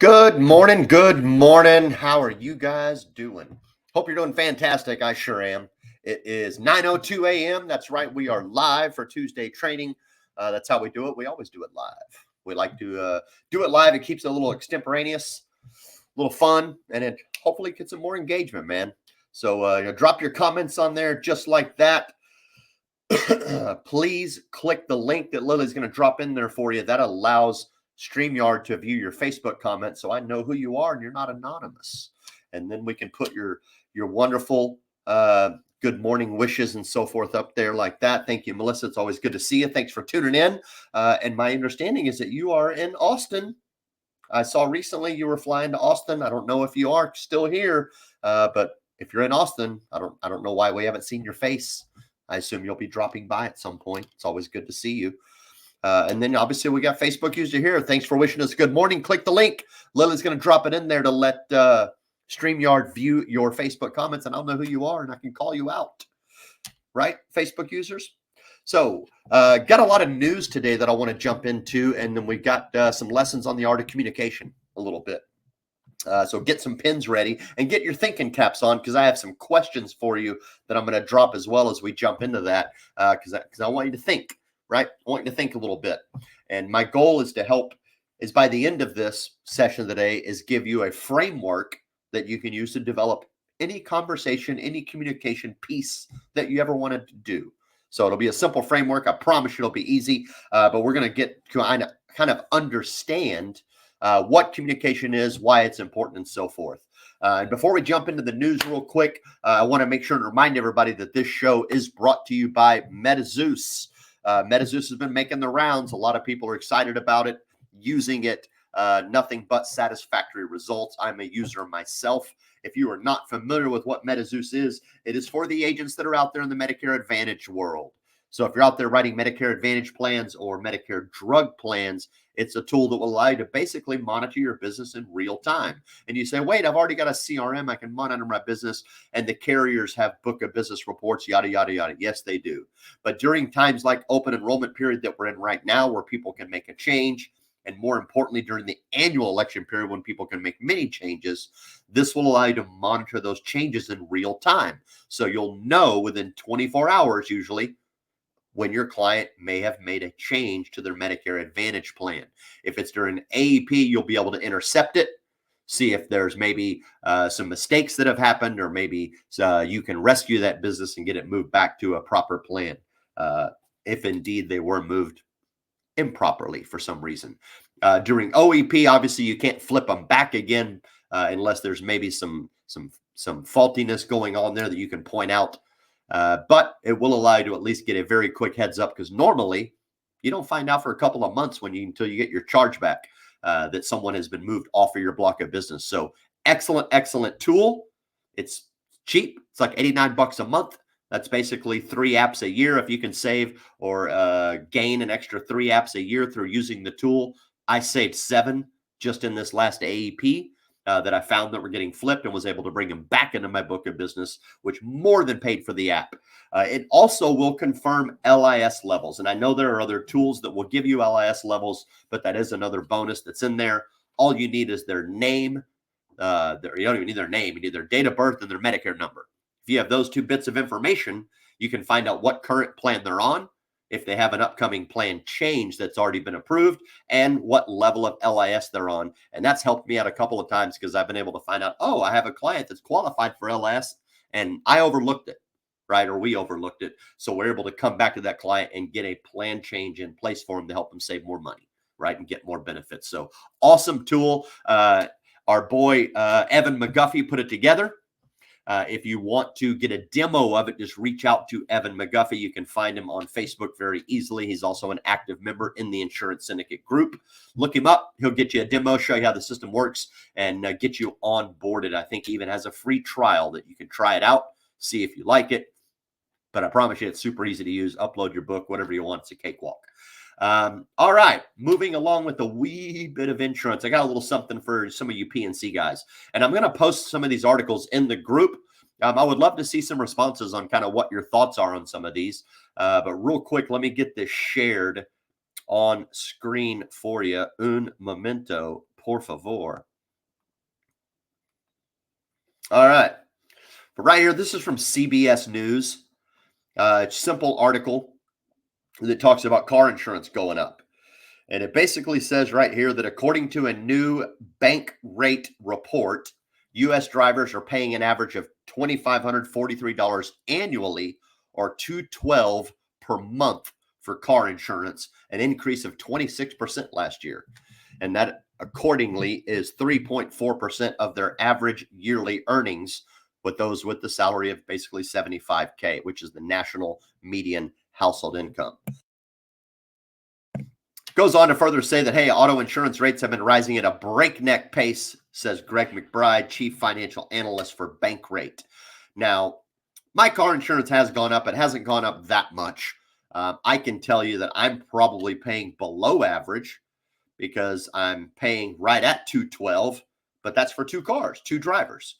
Good morning. Good morning. How are you guys doing? Hope you're doing fantastic. I sure am. It is 9:02 a.m. That's right. We are live for Tuesday training. That's how we do it. We always do it live. We like to do it live. It keeps it a little extemporaneous, a little fun, and it hopefully gets some more engagement, man. So drop your comments on there just like that. Please click the link that Lily's going to drop in there for you. That allows StreamYard to view your Facebook comments so I know who you are and you're not anonymous. And then we can put your wonderful good morning wishes and so forth up there like that. Thank you, Melissa. It's always good to see you. Thanks for tuning in. And my understanding is that you are in Austin. I saw recently you were flying to Austin. I don't know if you are still here, but if you're in Austin, I don't know why we haven't seen your face. I assume you'll be dropping by at some point. It's always good to see you. And then obviously we got Facebook user here. Thanks for wishing us good morning. Click the link. Lily's going to drop it in there to let StreamYard view your Facebook comments, and I'll know who you are and I can call you out. Right, Facebook users? So got a lot of news today that I want to jump into, and then we got some lessons on the art of communication a little bit. So get some pens ready and get your thinking caps on, because I have some questions for you that I'm going to drop as well as we jump into that, because I want you to think, right? I want you to think a little bit. And my goal is by the end of this session today, is give you a framework that you can use to develop any conversation, any communication piece that you ever wanted to do. So it'll be a simple framework. I promise you it'll be easy, but we're going to get kind of understand what communication is, why it's important, and so forth. And before we jump into the news real quick, I want to make sure and remind everybody that this show is brought to you by MetaZeus. MetaZeus has been making the rounds. A lot of people are excited about it, using it. Nothing but satisfactory results. I'm a user myself. If you are not familiar with what MetaZeus is, it is for the agents that are out there in the Medicare Advantage world. So if you're out there writing Medicare Advantage plans or Medicare drug plans, it's a tool that will allow you to basically monitor your business in real time. And you say, wait, I've already got a CRM. I can monitor my business. And the carriers have book of business reports, yada, yada, yada. Yes, they do. But during times like open enrollment period that we're in right now, where people can make a change, and more importantly, during the annual election period when people can make many changes, this will allow you to monitor those changes in real time. So you'll know within 24 hours, usually, when your client may have made a change to their Medicare Advantage plan. If it's during AEP, you'll be able to intercept it, see if there's maybe some mistakes that have happened, or maybe you can rescue that business and get it moved back to a proper plan, if indeed they were moved improperly for some reason. During OEP, obviously you can't flip them back again unless there's maybe some faultiness going on there that you can point out. But it will allow you to at least get a very quick heads up, because normally you don't find out for a couple of months until you get your charge back that someone has been moved off of your block of business. So excellent tool. It's cheap. It's like $89 a month. That's basically 3 apps a year. If you can save or gain an extra 3 apps a year through using the tool, I saved 7 just in this last AEP. That I found that were getting flipped, and was able to bring them back into my book of business, which more than paid for the app. It also will confirm LIS levels. And I know there are other tools that will give you LIS levels, but that is another bonus that's in there. All you need is their name. You don't even need their name. You need their date of birth and their Medicare number. If you have those 2 bits of information, you can find out what current plan they're on, if they have an upcoming plan change that's already been approved, and what level of LIS they're on. And that's helped me out a couple of times, because I've been able to find out, oh, I have a client that's qualified for LIS and I overlooked it, right? Or we overlooked it. So we're able to come back to that client and get a plan change in place for them to help them save more money, right? And get more benefits. So awesome tool. Our boy, Evan McGuffey, put it together. If you want to get a demo of it, just reach out to Evan McGuffey. You can find him on Facebook very easily. He's also an active member in the Insurance Syndicate group. Look him up. He'll get you a demo, show you how the system works, and get you onboarded. I think he even has a free trial that you can try it out, see if you like it. But I promise you, it's super easy to use. Upload your book, whatever you want. It's a cakewalk. All right, moving along with a wee bit of insurance. I got a little something for some of you PNC guys, and I'm going to post some of these articles in the group. I would love to see some responses on kind of what your thoughts are on some of these. But real quick, let me get this shared on screen for you. Un momento, por favor. All right. But right here, this is from CBS News. It's a simple article that talks about car insurance going up. And it basically says right here that according to a new bank rate report, U.S. drivers are paying an average of $2,543 annually, or $212 per month for car insurance, an increase of 26% last year. And that accordingly is 3.4% of their average yearly earnings, with those with the salary of basically 75K, which is the national median household income. Goes on to further say that, hey, auto insurance rates have been rising at a breakneck pace, says Greg McBride, chief financial analyst for Bankrate. Now, my car insurance has gone up. It hasn't gone up that much. I can tell you that I'm probably paying below average because I'm paying right at 212, but that's for two cars, two drivers.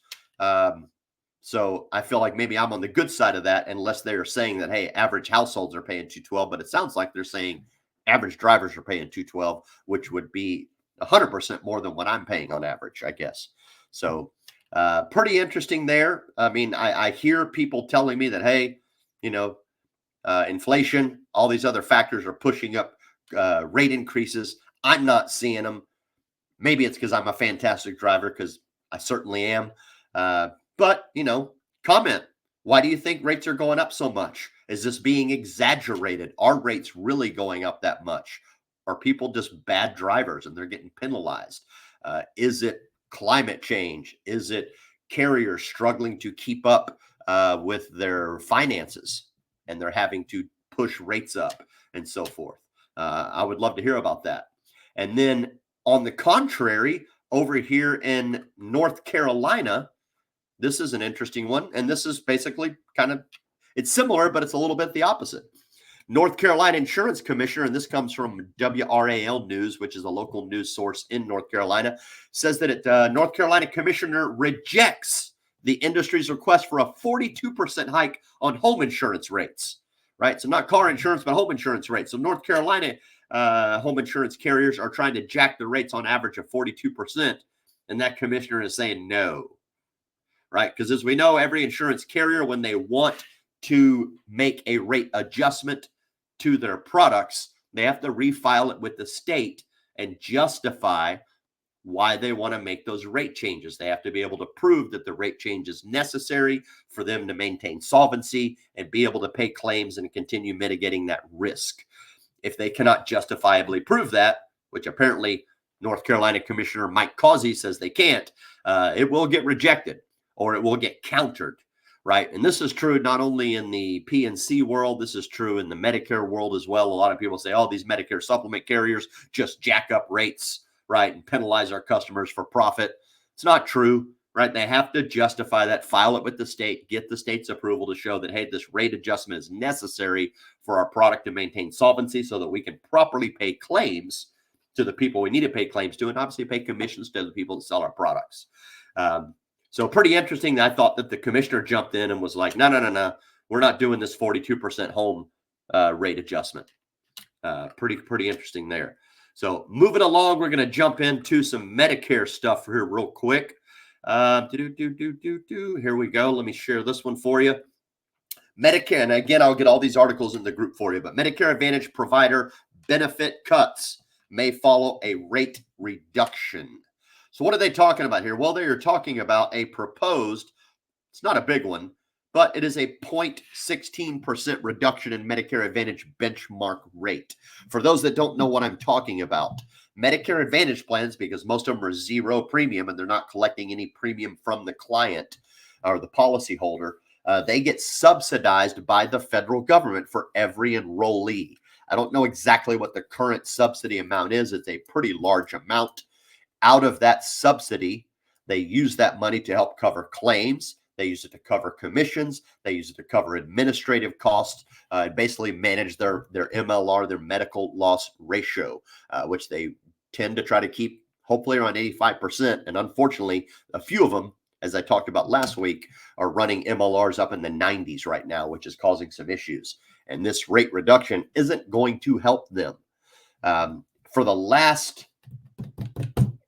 So I feel like maybe I'm on the good side of that, unless they are saying that, hey, average households are paying 212, but it sounds like they're saying average drivers are paying 212, which would be 100% more than what I'm paying on average, I guess. So pretty interesting there. I mean, I hear people telling me that, hey, inflation, all these other factors are pushing up rate increases. I'm not seeing them. Maybe it's because I'm a fantastic driver, because I certainly am. But, comment. Why do you think rates are going up so much? Is this being exaggerated? Are rates really going up that much? Are people just bad drivers and they're getting penalized? Is it climate change? Is it carriers struggling to keep up with their finances and they're having to push rates up and so forth? I would love to hear about that. And then on the contrary, over here in North Carolina, this is an interesting one. And this is basically it's similar, but it's a little bit the opposite. North Carolina Insurance Commissioner, and this comes from WRAL News, which is a local news source in North Carolina, says that North Carolina Commissioner rejects the industry's request for a 42% hike on home insurance rates, right? So not car insurance, but home insurance rates. So North Carolina home insurance carriers are trying to jack the rates on average of 42%. And that commissioner is saying no, right? Because as we know, every insurance carrier, when they want to make a rate adjustment to their products, they have to refile it with the state and justify why they want to make those rate changes. They have to be able to prove that the rate change is necessary for them to maintain solvency and be able to pay claims and continue mitigating that risk. If they cannot justifiably prove that, which apparently North Carolina Commissioner Mike Causey says they can't, it will get rejected or it will get countered, right? And this is true not only in the P&C world, this is true in the Medicare world as well. A lot of people say, oh, these Medicare supplement carriers just jack up rates, right, and penalize our customers for profit. It's not true, right? They have to justify that, file it with the state, get the state's approval to show that, hey, this rate adjustment is necessary for our product to maintain solvency so that we can properly pay claims to the people we need to pay claims to, and obviously pay commissions to the people that sell our products. So pretty interesting. I thought that the commissioner jumped in and was like, no, we're not doing this 42% home rate adjustment. Pretty interesting there. So moving along, we're going to jump into some Medicare stuff here real quick. Here we go. Let me share this one for you. Medicare, and again, I'll get all these articles in the group for you, but Medicare Advantage provider benefit cuts may follow a rate reduction. So what are they talking about here? Well, they are talking about a proposed, it's not a big one, but it is a 0.16% reduction in Medicare Advantage benchmark rate. For those that don't know what I'm talking about, Medicare Advantage plans, because most of them are zero premium and they're not collecting any premium from the client or the policyholder, they get subsidized by the federal government for every enrollee. I don't know exactly what the current subsidy amount is. It's a pretty large amount. Out of that subsidy, they use that money to help cover claims. They use it to cover commissions. They use it to cover administrative costs, basically manage their MLR, their medical loss ratio, which they tend to try to keep hopefully around 85%. And unfortunately, a few of them, as I talked about last week, are running MLRs up in the 90s right now, which is causing some issues. And this rate reduction isn't going to help them. For the last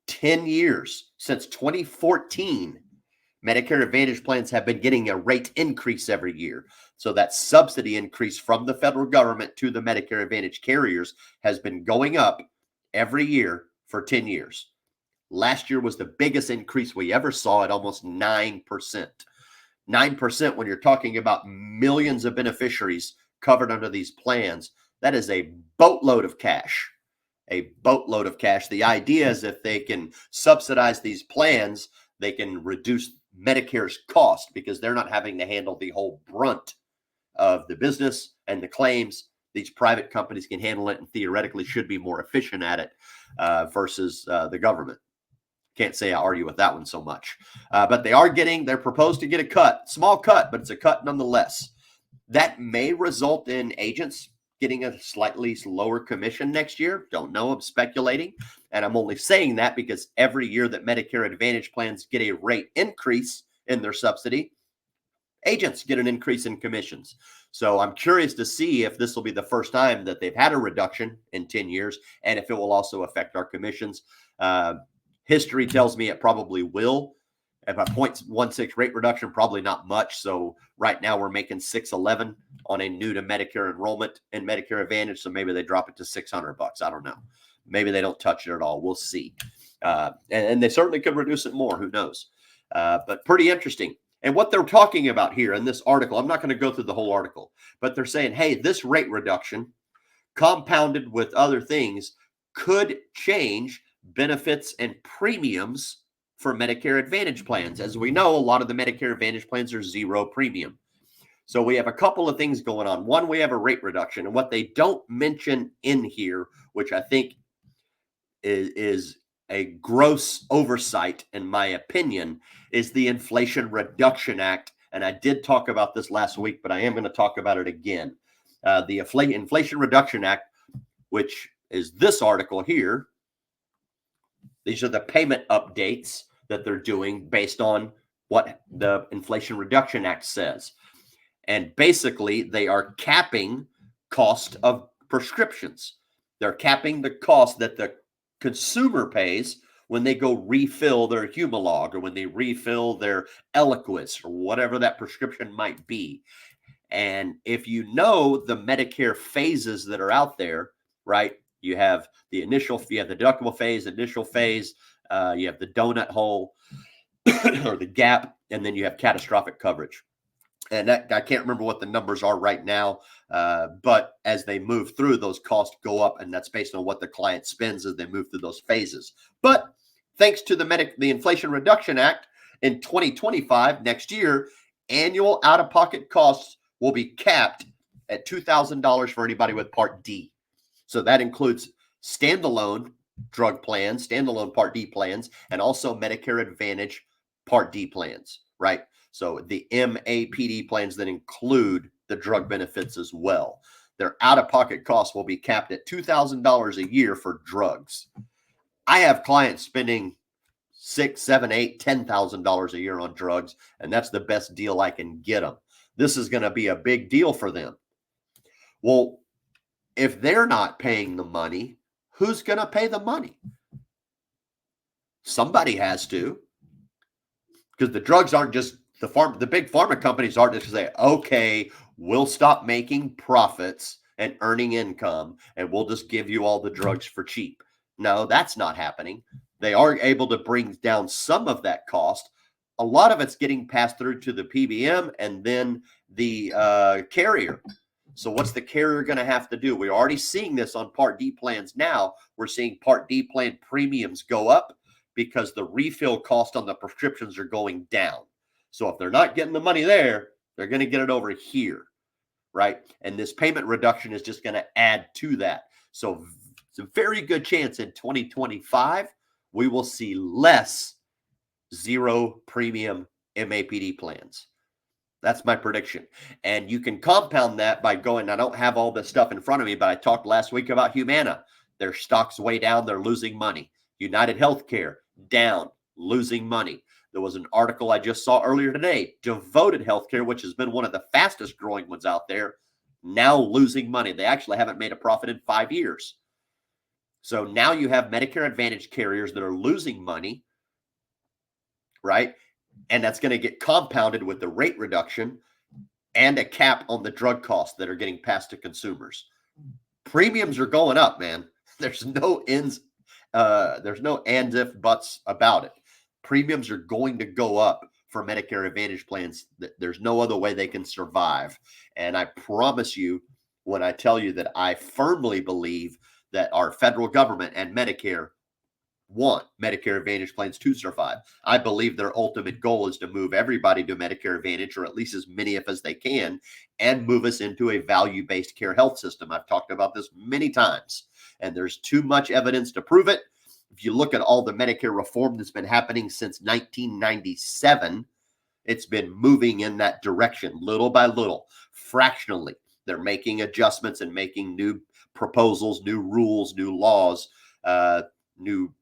10 years, since 2014, Medicare Advantage plans have been getting a rate increase every year. So that subsidy increase from the federal government to the Medicare Advantage carriers has been going up every year for 10 years. Last year was the biggest increase we ever saw at almost 9%. 9% when you're talking about millions of beneficiaries covered under these plans, that is a boatload of cash. A boatload of cash. The idea is if they can subsidize these plans, they can reduce Medicare's cost because they're not having to handle the whole brunt of the business and the claims. These private companies can handle it and theoretically should be more efficient at it versus the government. Can't say I argue with that one so much. But they're proposed to get a cut, small cut, but it's a cut nonetheless. That may result in agents getting a slightly lower commission next year. Don't know, I'm speculating. And I'm only saying that because every year that Medicare Advantage plans get a rate increase in their subsidy, agents get an increase in commissions. So I'm curious to see if this will be the first time that they've had a reduction in 10 years and if it will also affect our commissions. History tells me it probably will. At a 0.16 rate reduction, probably not much. So right now we're making $611 on a new to Medicare enrollment in Medicare Advantage. So maybe they drop it to $600. I don't know. Maybe they don't touch it at all. We'll see. And they certainly could reduce it more. Who knows? But pretty interesting. And what they're talking about here in this article, I'm not going to go through the whole article, but they're saying, hey, this rate reduction compounded with other things could change benefits and premiums for Medicare Advantage plans. As we know, a lot of the Medicare Advantage plans are zero premium. So we have a couple of things going on. One, we have a rate reduction. And what they don't mention in here, which I think is a gross oversight, in my opinion, is the Inflation Reduction Act. And I did talk about this last week, but I am going to talk about it again. The Inflation Reduction Act, which is this article here. These are the payment updates that they're doing based on what the Inflation Reduction Act says. And basically, they are capping cost of prescriptions. They're capping the cost that the consumer pays when they go refill their Humalog or when they refill their Eliquis or whatever that prescription might be. And if you know the Medicare phases that are out there, right? You have the deductible phase, initial phase, you have the donut hole or the gap, and then you have catastrophic coverage. And that, I can't remember what the numbers are right now, but as they move through, those costs go up, and that's based on what the client spends as they move through those phases. But thanks to the Inflation Reduction Act in 2025, next year, annual out-of-pocket costs will be capped at $2,000 for anybody with Part D. So that includes standalone drug plans, standalone Part D plans, and also Medicare Advantage Part D plans, right? So the MAPD plans that include the drug benefits as well. Their out-of-pocket costs will be capped at $2,000 a year for drugs. I have clients spending $6,000, $7,000, $8,000, $10,000 a year on drugs, and that's the best deal I can get them. This is going to be a big deal for them. Well, if they're not paying the money, who's going to pay the money? Somebody has to, because the drugs aren't just the big pharma companies aren't just say, okay, we'll stop making profits and earning income, and we'll just give you all the drugs for cheap. No, that's not happening. They are able to bring down some of that cost. A lot of it's getting passed through to the PBM and then the carrier. So what's the carrier going to have to do? We're already seeing this on Part D plans now. We're seeing Part D plan premiums go up because the refill cost on the prescriptions are going down. So if they're not getting the money there, they're going to get it over here, right? And this payment reduction is just going to add to that. So it's a very good chance in 2025, we will see less zero premium MAPD plans. That's my prediction. And you can compound that by going, I don't have all this stuff in front of me, but I talked last week about Humana. Their stock's way down. They're losing money. United Healthcare, down, losing money. There was an article I just saw earlier today, Devoted Healthcare, which has been one of the fastest growing ones out there, now losing money. They actually haven't made a profit in 5 years. So now you have Medicare Advantage carriers that are losing money, right? And that's going to get compounded with the rate reduction and a cap on the drug costs that are getting passed to consumers. Premiums are going up, man. There's no ends. There's no ands, if, buts about it. Premiums are going to go up for Medicare Advantage plans. There's no other way they can survive. And I promise you, when I tell you that I firmly believe that our federal government and Medicare want Medicare Advantage plans to survive. I believe their ultimate goal is to move everybody to Medicare Advantage, or at least as many of us they can, and move us into a value-based care health system. I've talked about this many times, and there's too much evidence to prove it. If you look at all the Medicare reform that's been happening since 1997, it's been moving in that direction little by little, fractionally. They're making adjustments and making new proposals, new rules, new laws, new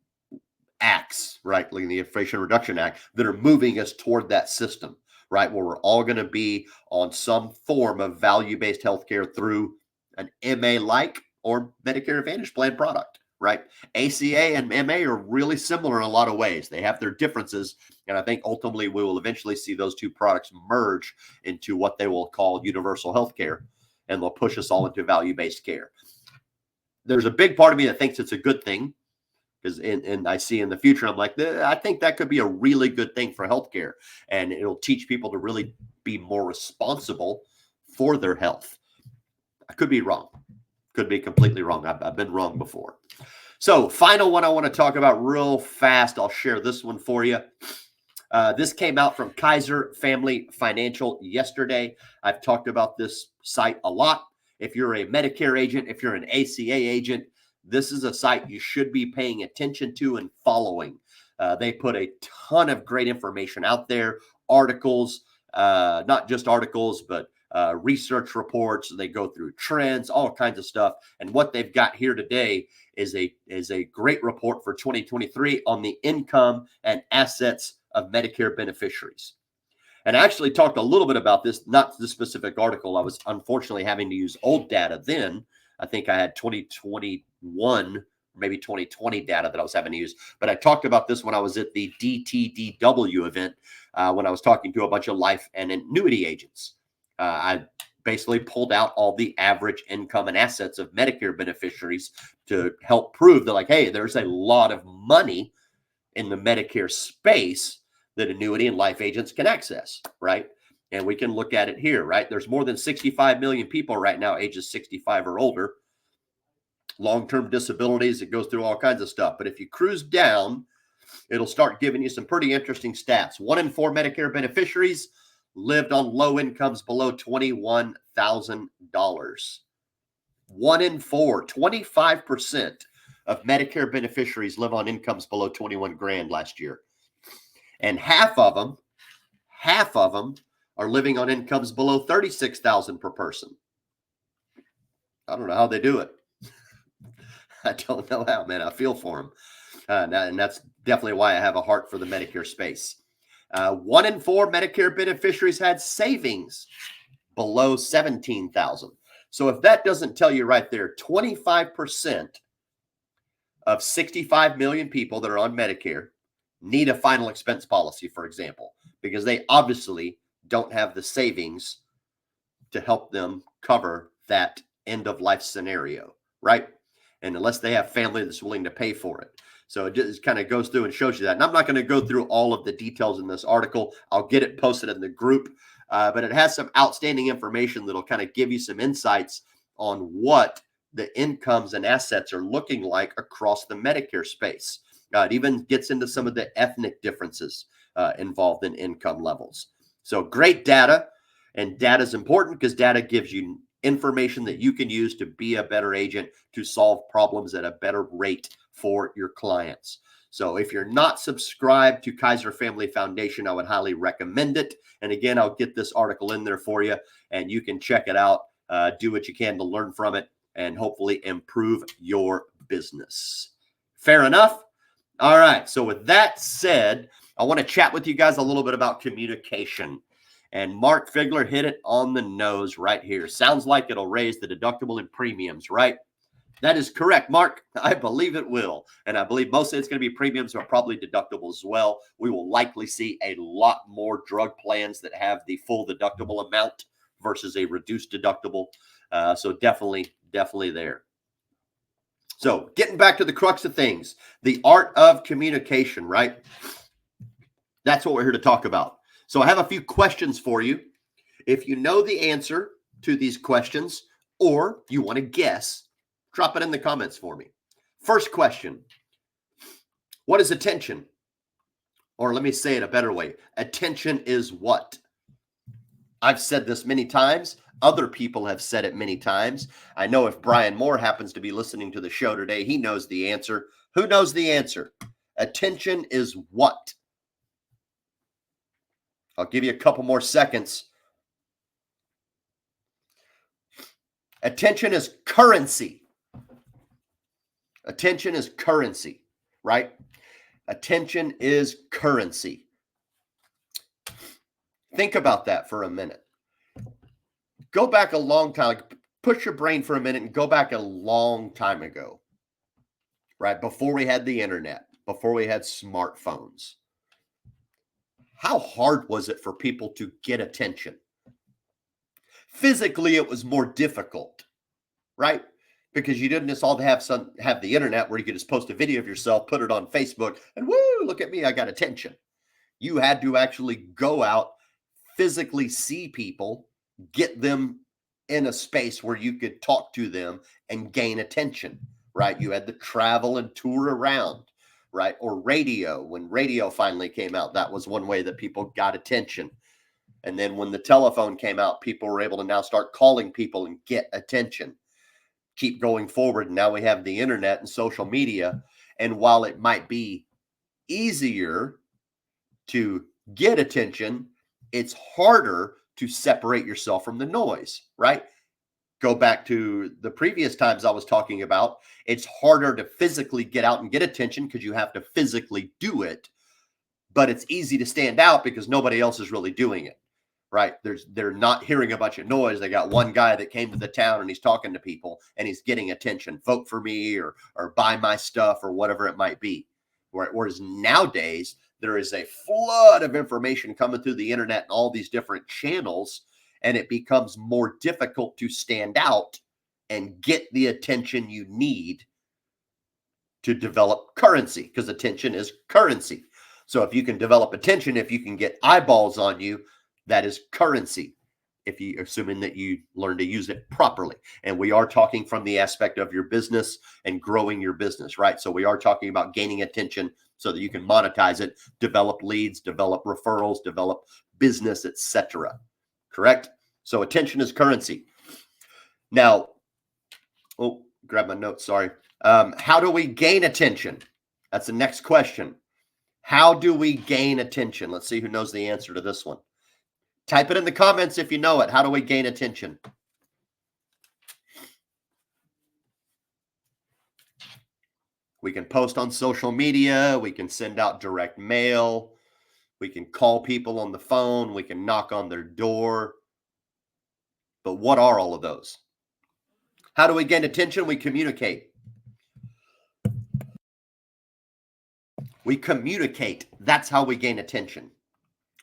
acts, right, like the Inflation Reduction Act, that are moving us toward that system, right, where we're all going to be on some form of value-based healthcare through an MA-like or Medicare Advantage plan product, right? ACA and MA are really similar in a lot of ways. They have their differences, and I think ultimately we will eventually see those two products merge into what they will call universal healthcare, and they'll push us all into value-based care. There's a big part of me that thinks it's a good thing, because and I see in the future, I'm like, I think that could be a really good thing for healthcare, and it'll teach people to really be more responsible for their health. I could be wrong. Could be completely wrong. I've been wrong before. So final one I want to talk about real fast. I'll share this one for you. This came out from Kaiser Family Financial yesterday. I've talked about this site a lot. If you're a Medicare agent, if you're an ACA agent, this is a site you should be paying attention to and following. They put a ton of great information out there, articles, not just articles, but research reports. They go through trends, all kinds of stuff. And what they've got here today is a great report for 2023 on the income and assets of Medicare beneficiaries. And I actually talked a little bit about this, not the specific article. I was unfortunately having to use old data then. I think I had 2021, maybe 2020 data that I was having to use. But I talked about this when I was at the DTDW event, when I was talking to a bunch of life and annuity agents. I basically pulled out all the average income and assets of Medicare beneficiaries to help prove that, like, hey, there's a lot of money in the Medicare space that annuity and life agents can access, right? And we can look at it here, right? There's more than 65 million people right now, ages 65 or older. Long-term disabilities, it goes through all kinds of stuff. But if you cruise down, it'll start giving you some pretty interesting stats. 1 in 4 Medicare beneficiaries lived on low incomes below $21,000. 1 in 4, 25% of Medicare beneficiaries live on incomes below 21 grand last year. And half of them are living on incomes below 36,000 per person. I don't know how they do it. I don't know how, man. I feel for them. And that's definitely why I have a heart for the Medicare space. 1 in 4 Medicare beneficiaries had savings below 17,000. So if that doesn't tell you right there, 25% of 65 million people that are on Medicare need a final expense policy, for example, because they obviously don't have the savings to help them cover that end of life scenario, right? And unless they have family that's willing to pay for it. So it just kind of goes through and shows you that. And I'm not going to go through all of the details in this article. I'll get it posted in the group, but it has some outstanding information that'll kind of give you some insights on what the incomes and assets are looking like across the Medicare space. It even gets into some of the ethnic differences involved in income levels. So great data, and data is important because data gives you information that you can use to be a better agent, to solve problems at a better rate for your clients. So if you're not subscribed to Kaiser Family Foundation, I would highly recommend it. And again, I'll get this article in there for you, and you can check it out, do what you can to learn from it, and hopefully improve your business. Fair enough? All right. So with that said, I want to chat with you guys a little bit about communication. And Mark Figler hit it on the nose right here. Sounds like it'll raise the deductible and premiums, right? That is correct, Mark. I believe it will. And I believe mostly it's going to be premiums, but probably deductible as well. We will likely see a lot more drug plans that have the full deductible amount versus a reduced deductible. So definitely there. So getting back to the crux of things, the art of communication, right? That's what we're here to talk about. So I have a few questions for you. If you know the answer to these questions or you want to guess, drop it in the comments for me. First question, what is attention? Or let me say it a better way. Attention is what? I've said this many times. Other people have said it many times. I know if Brian Moore happens to be listening to the show today, he knows the answer. Who knows the answer? Attention is what? I'll give you a couple more seconds. Attention is currency. Attention is currency, right? Attention is currency. Think about that for a minute. Go back a long time. Push your brain for a minute and go back a long time ago, right? Before we had the internet, before we had smartphones. How hard was it for people to get attention? Physically, it was more difficult, right? Because you didn't just all have the internet where you could just post a video of yourself, put it on Facebook, and woo, look at me, I got attention. You had to actually go out, physically see people, get them in a space where you could talk to them and gain attention, right? You had to travel and tour around, right? Or radio. When radio finally came out, that was one way that people got attention. And then when the telephone came out, people were able to now start calling people and get attention. Keep going forward. Now we have the internet and social media. And while it might be easier to get attention, it's harder to separate yourself from the noise, right? Go back to the previous times I was talking about. It's harder to physically get out and get attention because you have to physically do it. But it's easy to stand out because nobody else is really doing it, right? They're not hearing a bunch of noise. They got one guy that came to the town and he's talking to people and he's getting attention. Vote for me or buy my stuff or whatever it might be. Whereas nowadays, there is a flood of information coming through the internet and all these different channels, and it becomes more difficult to stand out and get the attention you need to develop currency, because attention is currency. So if you can develop attention, if you can get eyeballs on you, that is currency, if you assuming that you learn to use it properly. And we are talking from the aspect of your business and growing your business, right? So we are talking about gaining attention so that you can monetize it, develop leads, develop referrals, develop business, etc. Correct? So attention is currency. Now, grab my notes, sorry. How do we gain attention? That's the next question. How do we gain attention? Let's see who knows the answer to this one. Type it in the comments if you know it. How do we gain attention? We can post on social media. We can send out direct mail. We can call people on the phone. We can knock on their door. But what are all of those? How do we gain attention? We communicate. We communicate. That's how we gain attention.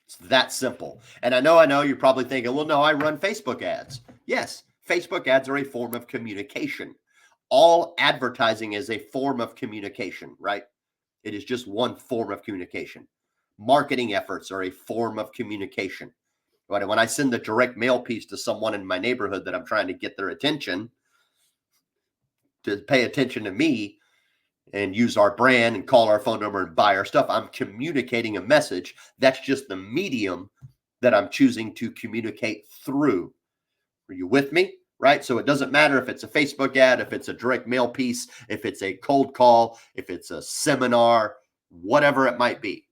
It's that simple. And I know you're probably thinking, well, no, I run Facebook ads. Yes, Facebook ads are a form of communication. All advertising is a form of communication, right? It is just one form of communication. Marketing efforts are a form of communication. Right? And when I send the direct mail piece to someone in my neighborhood that I'm trying to get their attention, to pay attention to me, and use our brand and call our phone number and buy our stuff, I'm communicating a message. That's just the medium that I'm choosing to communicate through. Are you with me? Right? So it doesn't matter if it's a Facebook ad, if it's a direct mail piece, if it's a cold call, if it's a seminar, whatever it might be.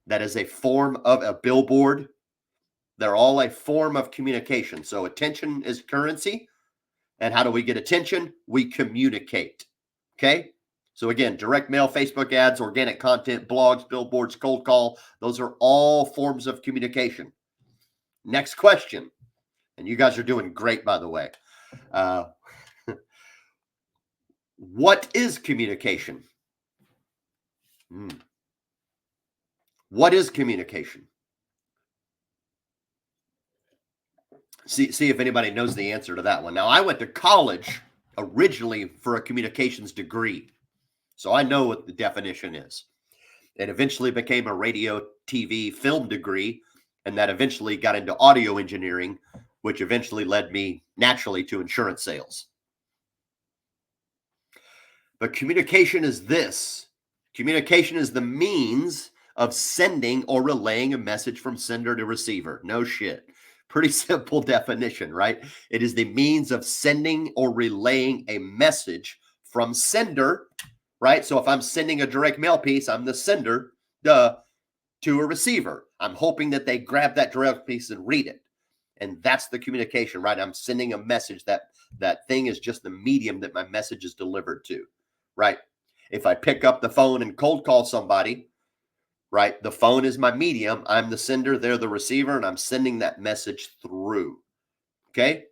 That is a form of a billboard. They're all a form of communication. So attention is currency. And how do we get attention? We communicate. Okay? So again, direct mail, Facebook ads, organic content, blogs, billboards, cold call, those are all forms of communication. Next question. And you guys are doing great, by the way. What is communication? What is communication? See if anybody knows the answer to that one. Now, I went to college originally for a communications degree, so I know what the definition is. It eventually became a radio, TV, film degree, and that eventually got into audio engineering, which eventually led me naturally to insurance sales. But communication is this. Communication is the means of sending or relaying a message from sender to receiver. No shit. Pretty simple definition, right? It is the means of sending or relaying a message from sender, right? So if I'm sending a direct mail piece, I'm the sender to a receiver. I'm hoping that they grab that direct piece and read it. And that's the communication, right? I'm sending a message. That thing is just the medium that my message is delivered to, right? If I pick up the phone and cold call somebody, right? The phone is my medium. I'm the sender, they're the receiver, and I'm sending that message through. Okay.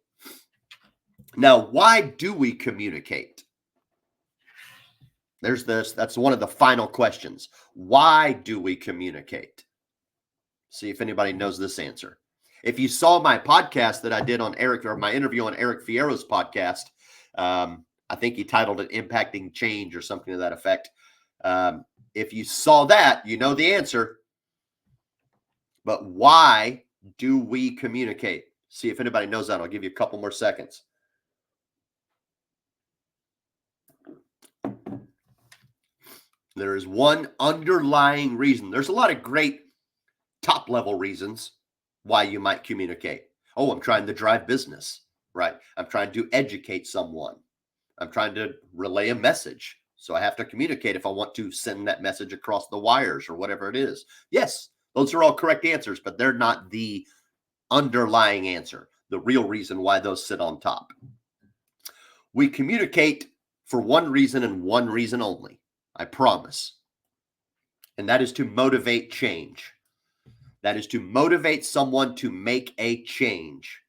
Now, why do we communicate? That's one of the final questions. Why do we communicate? See if anybody knows this answer. If you saw my podcast that I did on Eric, or my interview on Eric Fierro's podcast, I think he titled it Impacting Change or something to that effect. If you saw that, you know the answer. But why do we communicate? See if anybody knows that. I'll give you a couple more seconds. There is one underlying reason. There's a lot of great top level reasons why you might communicate. Oh, I'm trying to drive business, right? I'm trying to educate someone. I'm trying to relay a message. So I have to communicate if I want to send that message across the wires or whatever it is. Yes, those are all correct answers, but they're not the underlying answer, the real reason why those sit on top. We communicate for one reason and one reason only, I promise. And that is to motivate change. That is to motivate someone to make a change.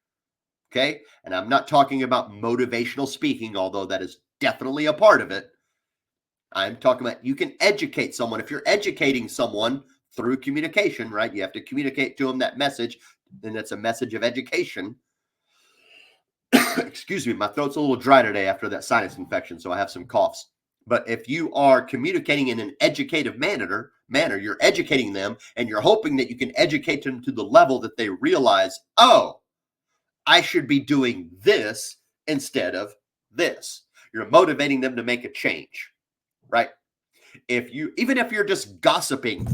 Okay. And I'm not talking about motivational speaking, although that is definitely a part of it. I'm talking about you can educate someone. If you're educating someone through communication, right? You have to communicate to them that message, and it's a message of education. Excuse me, my throat's a little dry today after that sinus infection, so I have some coughs. But if you are communicating in an educative manner, you're educating them, and you're hoping that you can educate them to the level that they realize, oh, I should be doing this instead of this. You're motivating them to make a change, right? Even if you're just gossiping,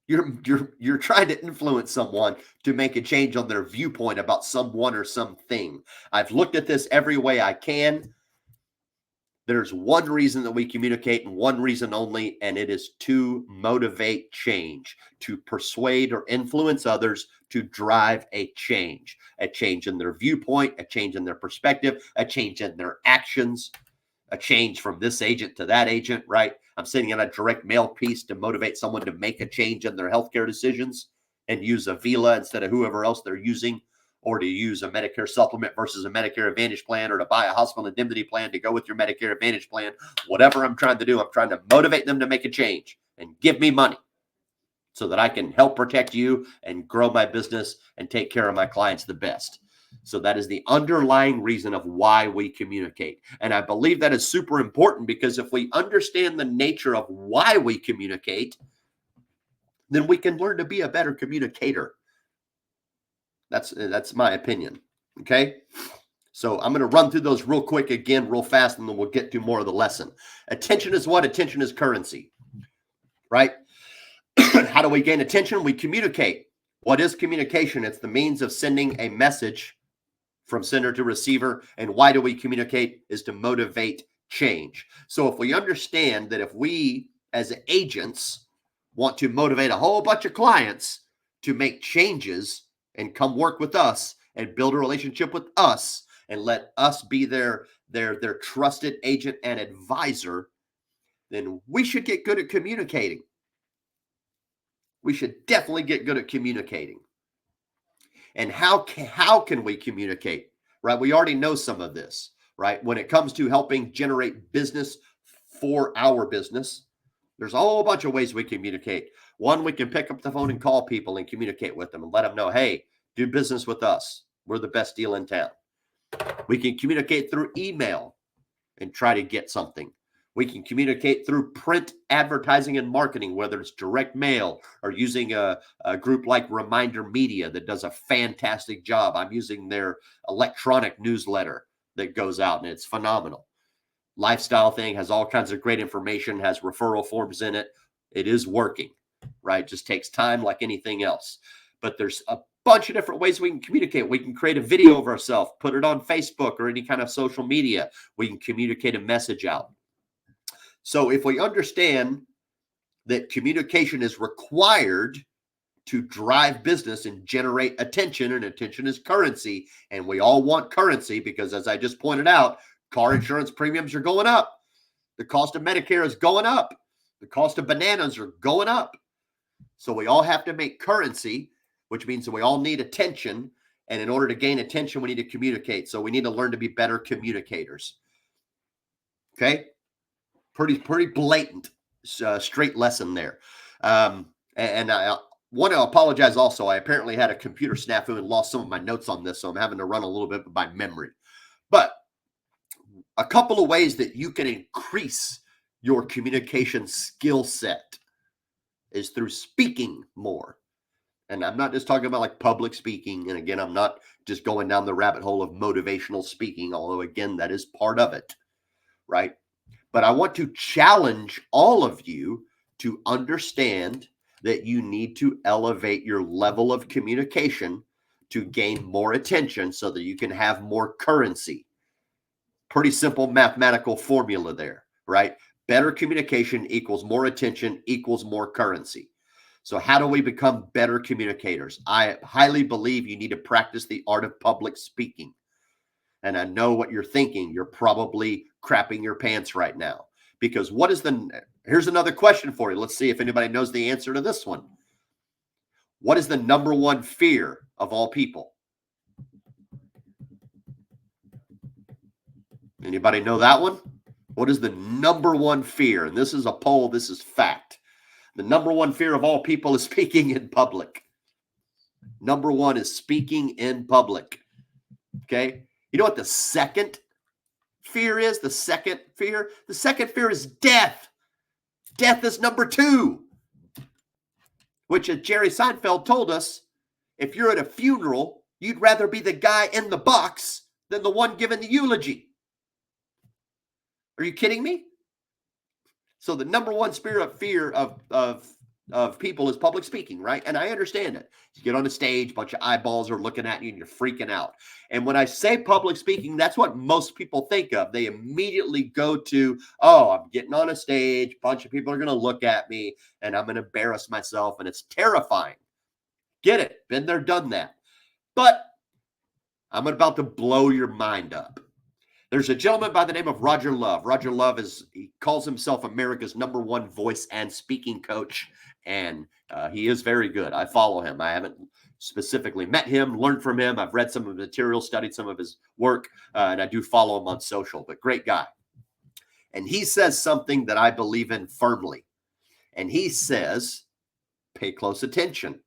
you're trying to influence someone to make a change on their viewpoint about someone or something. I've looked at this every way I can. There's one reason that we communicate and one reason only, and it is to motivate change, to persuade or influence others to drive a change in their viewpoint, a change in their perspective, a change in their actions, a change from this agent to that agent, right? I'm sending out a direct mail piece to motivate someone to make a change in their healthcare decisions and use Avila instead of whoever else they're using, or to use a Medicare supplement versus a Medicare Advantage plan, or to buy a hospital indemnity plan to go with your Medicare Advantage plan. Whatever I'm trying to do, I'm trying to motivate them to make a change and give me money so that I can help protect you and grow my business and take care of my clients the best. So that is the underlying reason of why we communicate. And I believe that is super important, because if we understand the nature of why we communicate, then we can learn to be a better communicator. That's my opinion. Okay. So I'm going to run through those real quick again, real fast, and then we'll get to more of the lesson. Attention is what? Attention is currency, right? How do we gain attention? We communicate. What is communication? It's the means of sending a message from sender to receiver. And why do we communicate? Is to motivate change. So if we understand that if we as agents want to motivate a whole bunch of clients to make changes and come work with us and build a relationship with us and let us be their trusted agent and advisor, then we should get good at communicating. We should definitely get good at communicating. And how can we communicate? Right? We already know some of this, right? When it comes to helping generate business for our business, there's a whole bunch of ways we communicate. One, we can pick up the phone and call people and communicate with them and let them know, hey, do business with us. We're the best deal in town. We can communicate through email and try to get something. We can communicate through print advertising and marketing, whether it's direct mail or using a group like Reminder Media that does a fantastic job. I'm using their electronic newsletter that goes out, and it's phenomenal. Lifestyle thing has all kinds of great information, has referral forms in it. It is working, right? Just takes time like anything else. But there's a bunch of different ways we can communicate. We can create a video of ourselves, put it on Facebook or any kind of social media. We can communicate a message out. So if we understand that communication is required to drive business and generate attention, and attention is currency, and we all want currency because, as I just pointed out, car insurance premiums are going up. The cost of Medicare is going up. The cost of bananas are going up. So we all have to make currency, which means that we all need attention. And in order to gain attention, we need to communicate. So we need to learn to be better communicators. Okay? Pretty blatant, straight lesson there. And I want to apologize also. I apparently had a computer snafu and lost some of my notes on this, so I'm having to run a little bit by memory. But a couple of ways that you can increase your communication skill set is through speaking more. And I'm not just talking about like public speaking. And again, I'm not just going down the rabbit hole of motivational speaking, although again, that is part of it, right? But I want to challenge all of you to understand that you need to elevate your level of communication to gain more attention so that you can have more currency. Pretty simple mathematical formula there, right? Better communication equals more attention equals more currency. So how do we become better communicators? I highly believe you need to practice the art of public speaking. And I know what you're thinking. You're probably crapping your pants right now, because here's another question for you. Let's see if anybody knows the answer to this one. What is the number one fear of all people? Anybody know that one? What is the number one fear? And this is a poll. This is fact. The number one fear of all people is speaking in public. Number one is speaking in public. Okay. You know what the second fear is? The second fear is death. Death is number two, which, as Jerry Seinfeld told us, if you're at a funeral, you'd rather be the guy in the box than the one giving the eulogy. Are you kidding me? So the number one fear of people is public speaking, right? And I understand it. You get on a stage, a bunch of eyeballs are looking at you and you're freaking out. And when I say public speaking, that's what most people think of. They immediately go to, oh, I'm getting on a stage, a bunch of people are going to look at me and I'm going to embarrass myself, and it's terrifying. Get it? Been there, done that. But I'm about to blow your mind up. There's a gentleman by the name of Roger Love. Roger Love he calls himself America's #1 voice and speaking coach, and he is very good. I follow him. I haven't specifically met him, learned from him. I've read some of the material, studied some of his work, and I do follow him on social, but great guy. And he says something that I believe in firmly. And he says, pay close attention.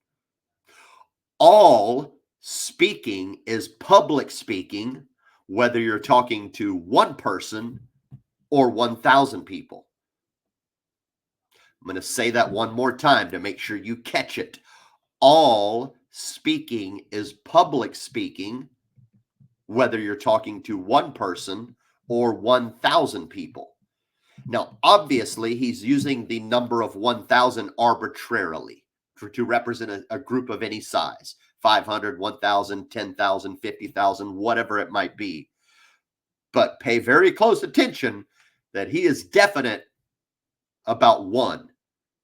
All speaking is public speaking, whether you're talking to one person or 1,000 people. I'm going to say that one more time to make sure you catch it. All speaking is public speaking, whether you're talking to one person or 1,000 people. Now, obviously, he's using the number of 1,000 arbitrarily to represent a group of any size. 500, 1,000, 10,000, 50,000, whatever it might be. But pay very close attention that he is definite about one,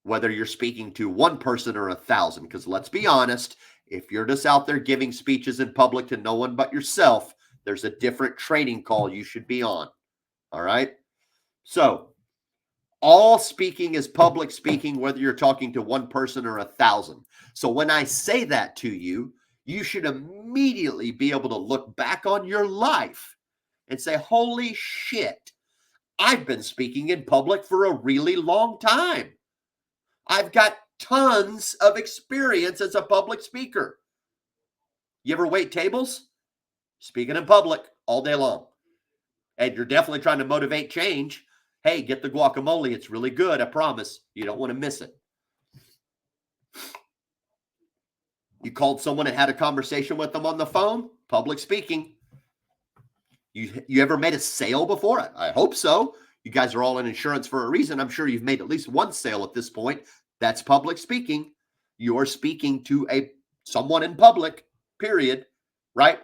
whether you're speaking to one person or 1,000. Because let's be honest, if you're just out there giving speeches in public to no one but yourself, there's a different training call you should be on. All right? So, all speaking is public speaking, whether you're talking to one person or 1,000. So when I say that to you, you should immediately be able to look back on your life and say, holy shit, I've been speaking in public for a really long time. I've got tons of experience as a public speaker. You ever wait tables? Speaking in public all day long. And you're definitely trying to motivate change. Hey, get the guacamole. It's really good. I promise. You don't want to miss it. You called someone and had a conversation with them on the phone? Public speaking. You ever made a sale before? I hope so. You guys are all in insurance for a reason. I'm sure you've made at least one sale at this point. That's public speaking. You're speaking to someone in public, period, right?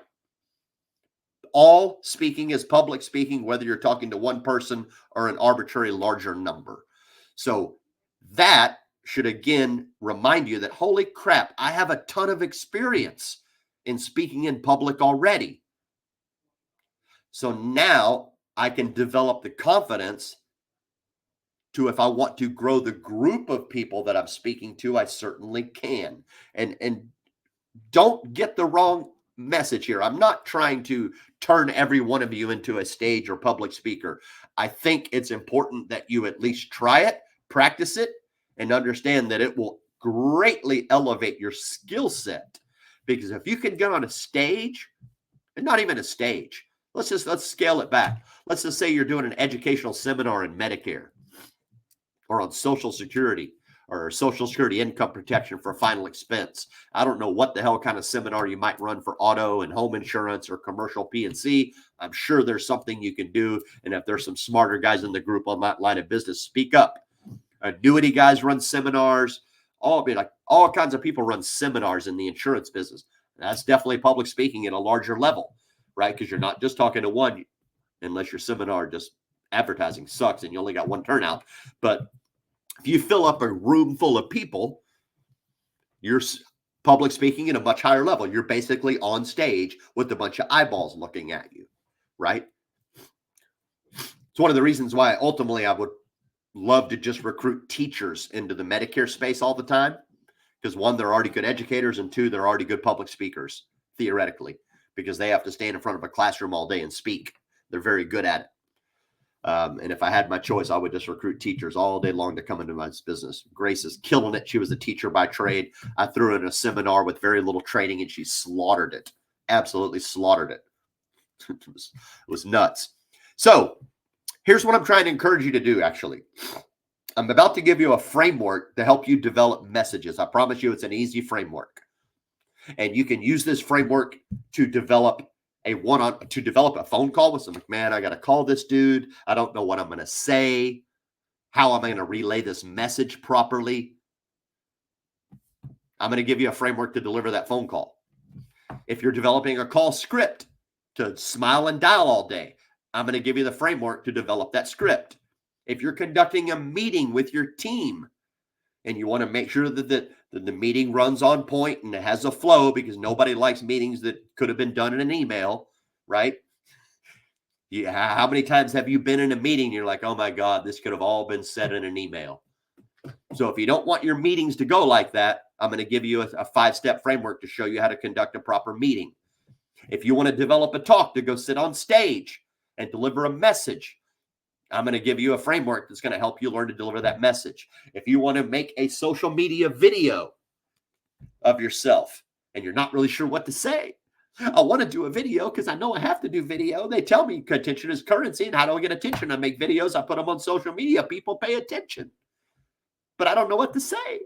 All speaking is public speaking, whether you're talking to one person or an arbitrary larger number. So that should again remind you that, holy crap, I have a ton of experience in speaking in public already. So now I can develop the confidence to, if I want to grow the group of people that I'm speaking to, I certainly can. And don't get the wrong message here. I'm not trying to turn every one of you into a stage or public speaker. I think it's important that you at least try it, practice it, and understand that it will greatly elevate your skill set. Because if you can get on a stage, and not even a stage, let's scale it back. Let's just say you're doing an educational seminar in Medicare or on Social Security or Social Security income protection for final expense. I don't know what the hell kind of seminar you might run for auto and home insurance or commercial P&C. I'm sure there's something you can do. And if there's some smarter guys in the group on that line of business, speak up. Annuity guys run seminars. All kinds of people run seminars in the insurance business. That's definitely public speaking at a larger level, right? Because you're not just talking to one, unless your seminar just advertising sucks and you only got one turnout. But if you fill up a room full of people, you're public speaking at a much higher level. You're basically on stage with a bunch of eyeballs looking at you, right? It's one of the reasons why ultimately I would love to just recruit teachers into the Medicare space all the time. Because one, they're already good educators, and two, they're already good public speakers, theoretically, because they have to stand in front of a classroom all day and speak. They're very good at it. And if I had my choice, I would just recruit teachers all day long to come into my business. Grace is killing it. She was a teacher by trade. I threw her in a seminar with very little training, and she slaughtered it. Absolutely slaughtered it. It was nuts. So here's what I'm trying to encourage you to do, actually. I'm about to give you a framework to help you develop messages. I promise you it's an easy framework. And you can use this framework to develop a phone call with someone. Man, I got to call this dude. I don't know what I'm going to say. How am I going to relay this message properly? I'm going to give you a framework to deliver that phone call. If you're developing a call script to smile and dial all day, I'm going to give you the framework to develop that script. If you're conducting a meeting with your team and you want to make sure that the meeting runs on point and it has a flow, because nobody likes meetings that could have been done in an email, right? How many times have you been in a meeting and you're like, oh my God, this could have all been said in an email? So if you don't want your meetings to go like that, I'm going to give you a 5-step framework to show you how to conduct a proper meeting. If you want to develop a talk to go sit on stage and deliver a message, I'm going to give you a framework that's going to help you learn to deliver that message. If you want to make a social media video of yourself and you're not really sure what to say, I want to do a video because I know I have to do video. They tell me attention is currency, and how do I get attention? I make videos, I put them on social media, people pay attention. But I don't know what to say.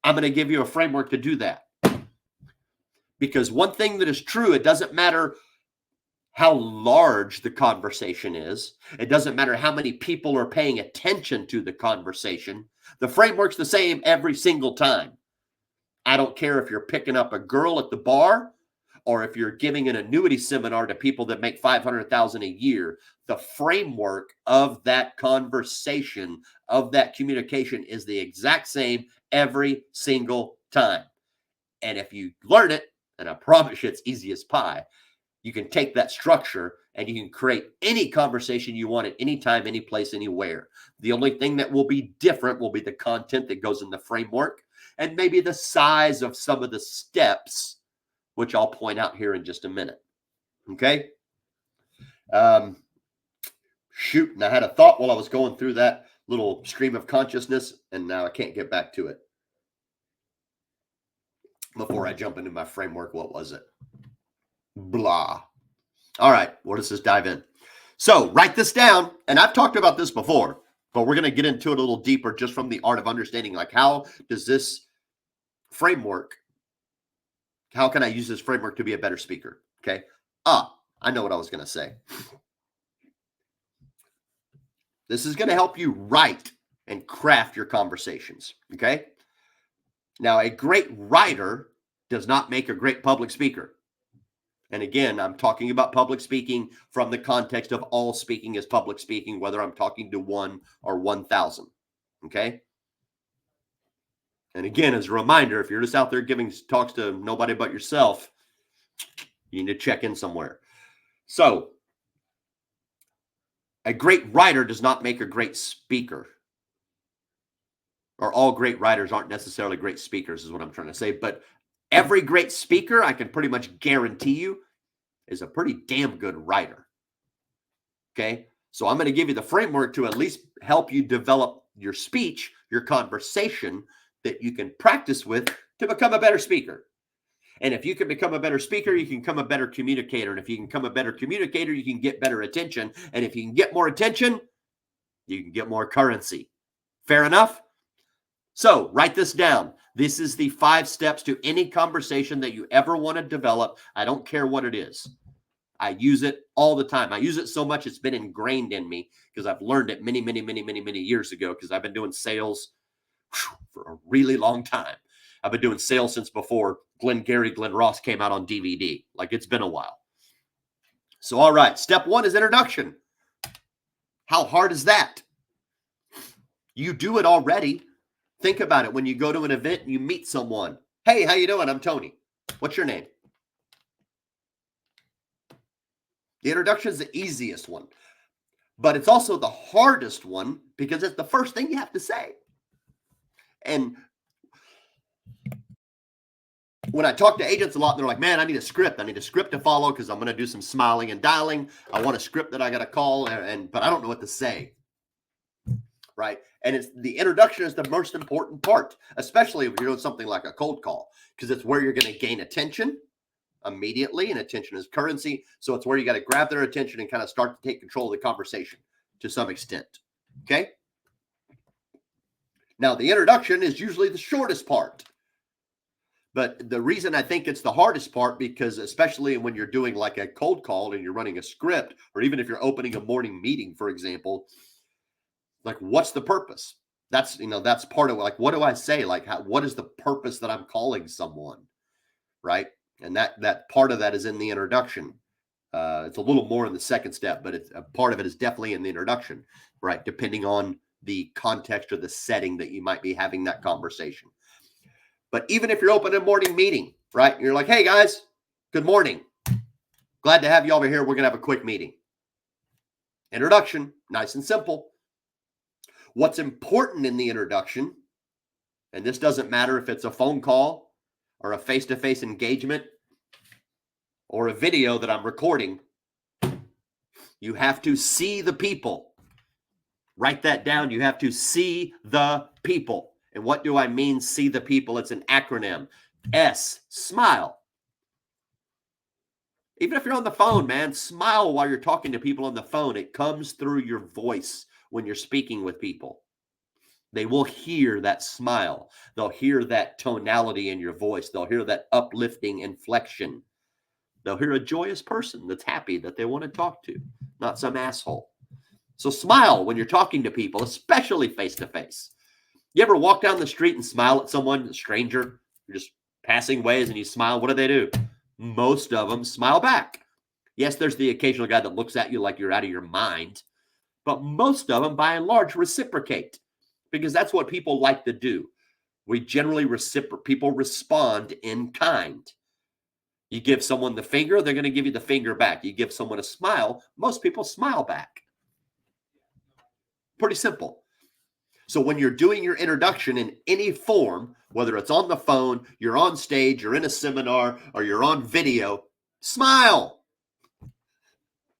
I'm going to give you a framework to do that. Because one thing that is true, it doesn't matter how large the conversation is. It doesn't matter how many people are paying attention to the conversation. The framework's the same every single time. I don't care if you're picking up a girl at the bar or if you're giving an annuity seminar to people that make $500,000 a year. The framework of that conversation, of that communication, is the exact same every single time. And if you learn it, and I promise you it's easy as pie, you can take that structure and you can create any conversation you want at any time, any place, anywhere. The only thing that will be different will be the content that goes in the framework and maybe the size of some of the steps, which I'll point out here in just a minute. Okay? Shoot, and I had a thought while I was going through that little stream of consciousness, and now I can't get back to it. Before I jump into my framework, what was it? Blah. All right, well, let's just dive in. So write this down, and I've talked about this before, but we're going to get into it a little deeper just from the art of understanding, like how does this framework, how can I use this framework to be a better speaker? Okay. I know what I was going to say. This is going to help you write and craft your conversations. Okay. Now, a great writer does not make a great public speaker. And again, I'm talking about public speaking from the context of all speaking is public speaking, whether I'm talking to 1 or 1,000. Okay. And again, as a reminder, if you're just out there giving talks to nobody but yourself, you need to check in somewhere. So, a great writer does not make a great speaker. Or all great writers aren't necessarily great speakers, is what I'm trying to say. But every great speaker, I can pretty much guarantee you, is a pretty damn good writer. Okay? So I'm going to give you the framework to at least help you develop your speech, your conversation that you can practice with to become a better speaker. And if you can become a better speaker, you can become a better communicator. And if you can become a better communicator, you can get better attention. And if you can get more attention, you can get more currency. Fair enough? So write this down. This is the 5 steps to any conversation that you ever want to develop. I don't care what it is. I use it all the time. I use it so much it's been ingrained in me because I've learned it many years ago because I've been doing sales for a really long time. I've been doing sales since before Glenn Ross came out on DVD. Like, it's been a while. So, all right. Step 1 is introduction. How hard is that? You do it already. Think about it. When you go to an event and you meet someone. Hey, how you doing? I'm Tony. What's your name? The introduction is the easiest one, but it's also the hardest one because it's the first thing you have to say. And when I talk to agents a lot, they're like, man, I need a script. I need a script to follow because I'm going to do some smiling and dialing. I want a script that I got to call, but I don't know what to say. Right. And it's the introduction is the most important part, especially if you're doing something like a cold call, because it's where you're going to gain attention immediately, and attention is currency. So it's where you got to grab their attention and kind of start to take control of the conversation to some extent. Okay. Now, the introduction is usually the shortest part. But the reason I think it's the hardest part, because especially when you're doing like a cold call and you're running a script, or even if you're opening a morning meeting, for example, like, what's the purpose? That's part of, like, what do I say? Like, what is the purpose that I'm calling someone? Right. And that part of that is in the introduction. It's a little more in the second step, but it's a part of it is definitely in the introduction, right? Depending on the context or the setting that you might be having that conversation. But even if you're opening a morning meeting, right? You're like, hey guys, good morning. Glad to have you over here. We're going to have a quick meeting. Introduction, nice and simple. What's important in the introduction, and this doesn't matter if it's a phone call or a face-to-face engagement or a video that I'm recording, you have to see the people. Write that down. You have to see the people. And what do I mean, see the people? It's an acronym. S, smile. Even if you're on the phone, man, smile while you're talking to people on the phone. It comes through your voice when you're speaking with people. They will hear that smile. They'll hear that tonality in your voice. They'll hear that uplifting inflection. They'll hear a joyous person that's happy that they want to talk to, not some asshole. So smile when you're talking to people, especially face-to-face. You ever walk down the street and smile at someone, a stranger? You're just passing ways and you smile. What do? Most of them smile back. Yes, there's the occasional guy that looks at you like you're out of your mind, but most of them, by and large, reciprocate because that's what people like to do. We generally people respond in kind. You give someone the finger, they're going to give you the finger back. You give someone a smile, most people smile back. Pretty simple. So when you're doing your introduction in any form, whether it's on the phone, you're on stage, you're in a seminar, or you're on video, smile.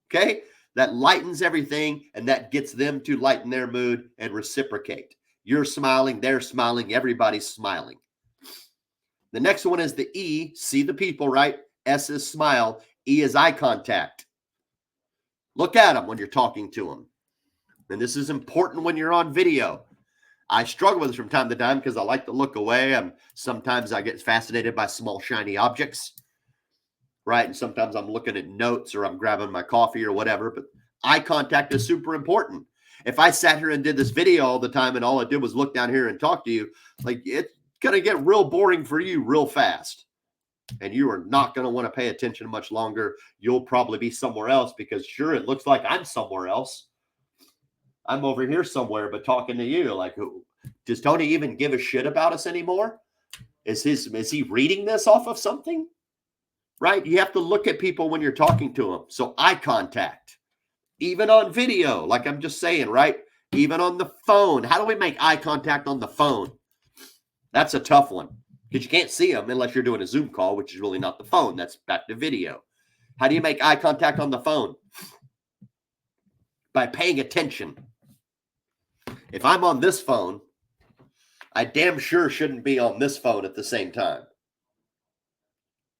Okay? That lightens everything, and that gets them to lighten their mood and reciprocate. You're smiling, they're smiling, everybody's smiling. The next one is the E, see the people, right? S is smile, E is eye contact. Look at them when you're talking to them. And this is important when you're on video. I struggle with this from time to time because I like to look away. Sometimes I get fascinated by small, shiny objects, right? And sometimes I'm looking at notes or I'm grabbing my coffee or whatever. But eye contact is super important. If I sat here and did this video all the time and all I did was look down here and talk to you, like it's going to get real boring for you real fast. And you are not going to want to pay attention much longer. You'll probably be somewhere else because sure, it looks like I'm somewhere else. I'm over here somewhere, but talking to you, like, does Tony even give a shit about us anymore? Is he reading this off of something? Right? You have to look at people when you're talking to them. So eye contact, even on video, like I'm just saying, right? Even on the phone. How do we make eye contact on the phone? That's a tough one because you can't see them unless you're doing a Zoom call, which is really not the phone. That's back to video. How do you make eye contact on the phone? By paying attention. If I'm on this phone, I damn sure shouldn't be on this phone at the same time.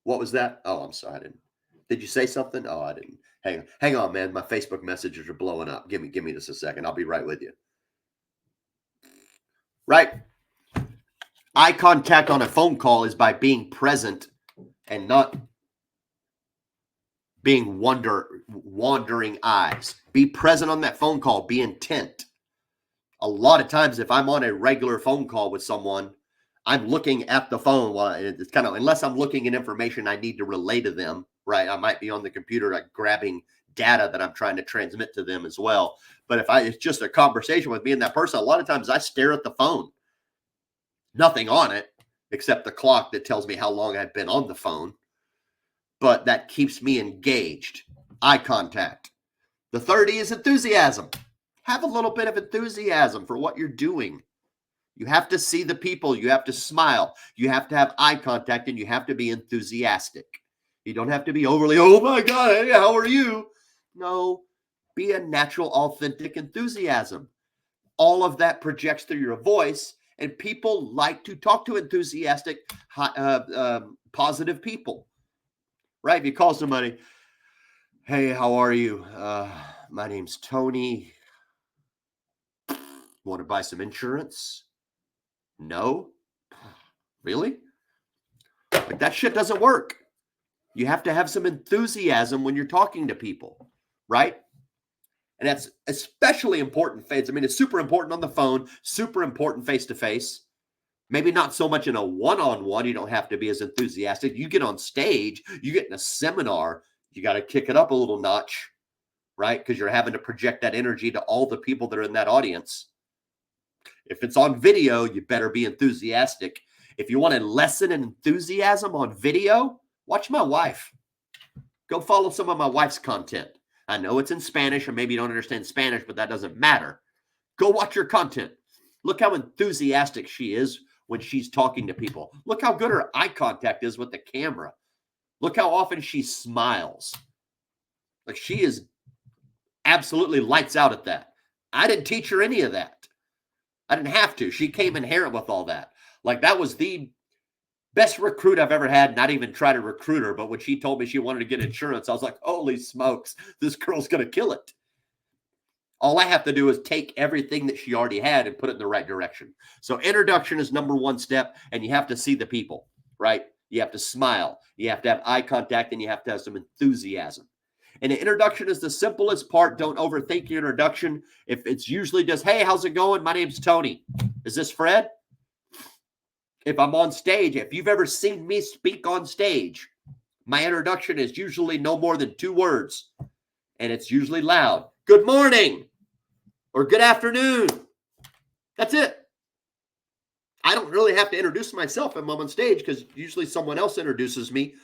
What was that? Oh, I'm sorry. I didn't. Did you say something? Oh, I didn't. Hang on, man. My Facebook messages are blowing up. Give me just a second. I'll be right with you. Right? Eye contact on a phone call is by being present and not being wandering eyes. Be present on that phone call. Be intent. A lot of times, if I'm on a regular phone call with someone, I'm looking at the phone. Well, it's kind of, unless I'm looking at information I need to relay to them, right? I might be on the computer, like grabbing data that I'm trying to transmit to them as well. But if it's just a conversation with me and that person, a lot of times I stare at the phone. Nothing on it except the clock that tells me how long I've been on the phone. But that keeps me engaged. Eye contact. The third E is enthusiasm. Have a little bit of enthusiasm for what you're doing. You have to see the people. You have to smile. You have to have eye contact, and you have to be enthusiastic. You don't have to be overly, oh my God, hey, how are you? No, be a natural, authentic enthusiasm. All of that projects through your voice, and people like to talk to enthusiastic, positive people, right? If you call somebody, hey, how are you? My name's Tony. Want to buy some insurance? No? Really? Like that shit doesn't work. You have to have some enthusiasm when you're talking to people, right? And that's especially important. I mean, it's super important on the phone, super important face-to-face. Maybe not so much in a one-on-one. You don't have to be as enthusiastic. You get on stage, you get in a seminar, you got to kick it up a little notch, right? Because you're having to project that energy to all the people that are in that audience. If it's on video, you better be enthusiastic. If you want a lesson in enthusiasm on video, watch my wife. Go follow some of my wife's content. I know it's in Spanish, and maybe you don't understand Spanish, but that doesn't matter. Go watch her content. Look how enthusiastic she is when she's talking to people. Look how good her eye contact is with the camera. Look how often she smiles. Like she is absolutely lights out at that. I didn't teach her any of that. I didn't have to. She came inherent with all that. Like that was the best recruit I've ever had. Not even try to recruit her, but when she told me she wanted to get insurance, I was like, holy smokes, this girl's going to kill it. All I have to do is take everything that she already had and put it in the right direction. So introduction is number one step, and you have to see the people, right? You have to smile. You have to have eye contact, and you have to have some enthusiasm. And the introduction is the simplest part. Don't overthink your introduction. If it's usually just, hey, how's it going? My name's Tony. Is this Fred? If I'm on stage, if you've ever seen me speak on stage, my introduction is usually no more than 2 words. And it's usually loud. Good morning or good afternoon. That's it. I don't really have to introduce myself if I'm on stage because usually someone else introduces me,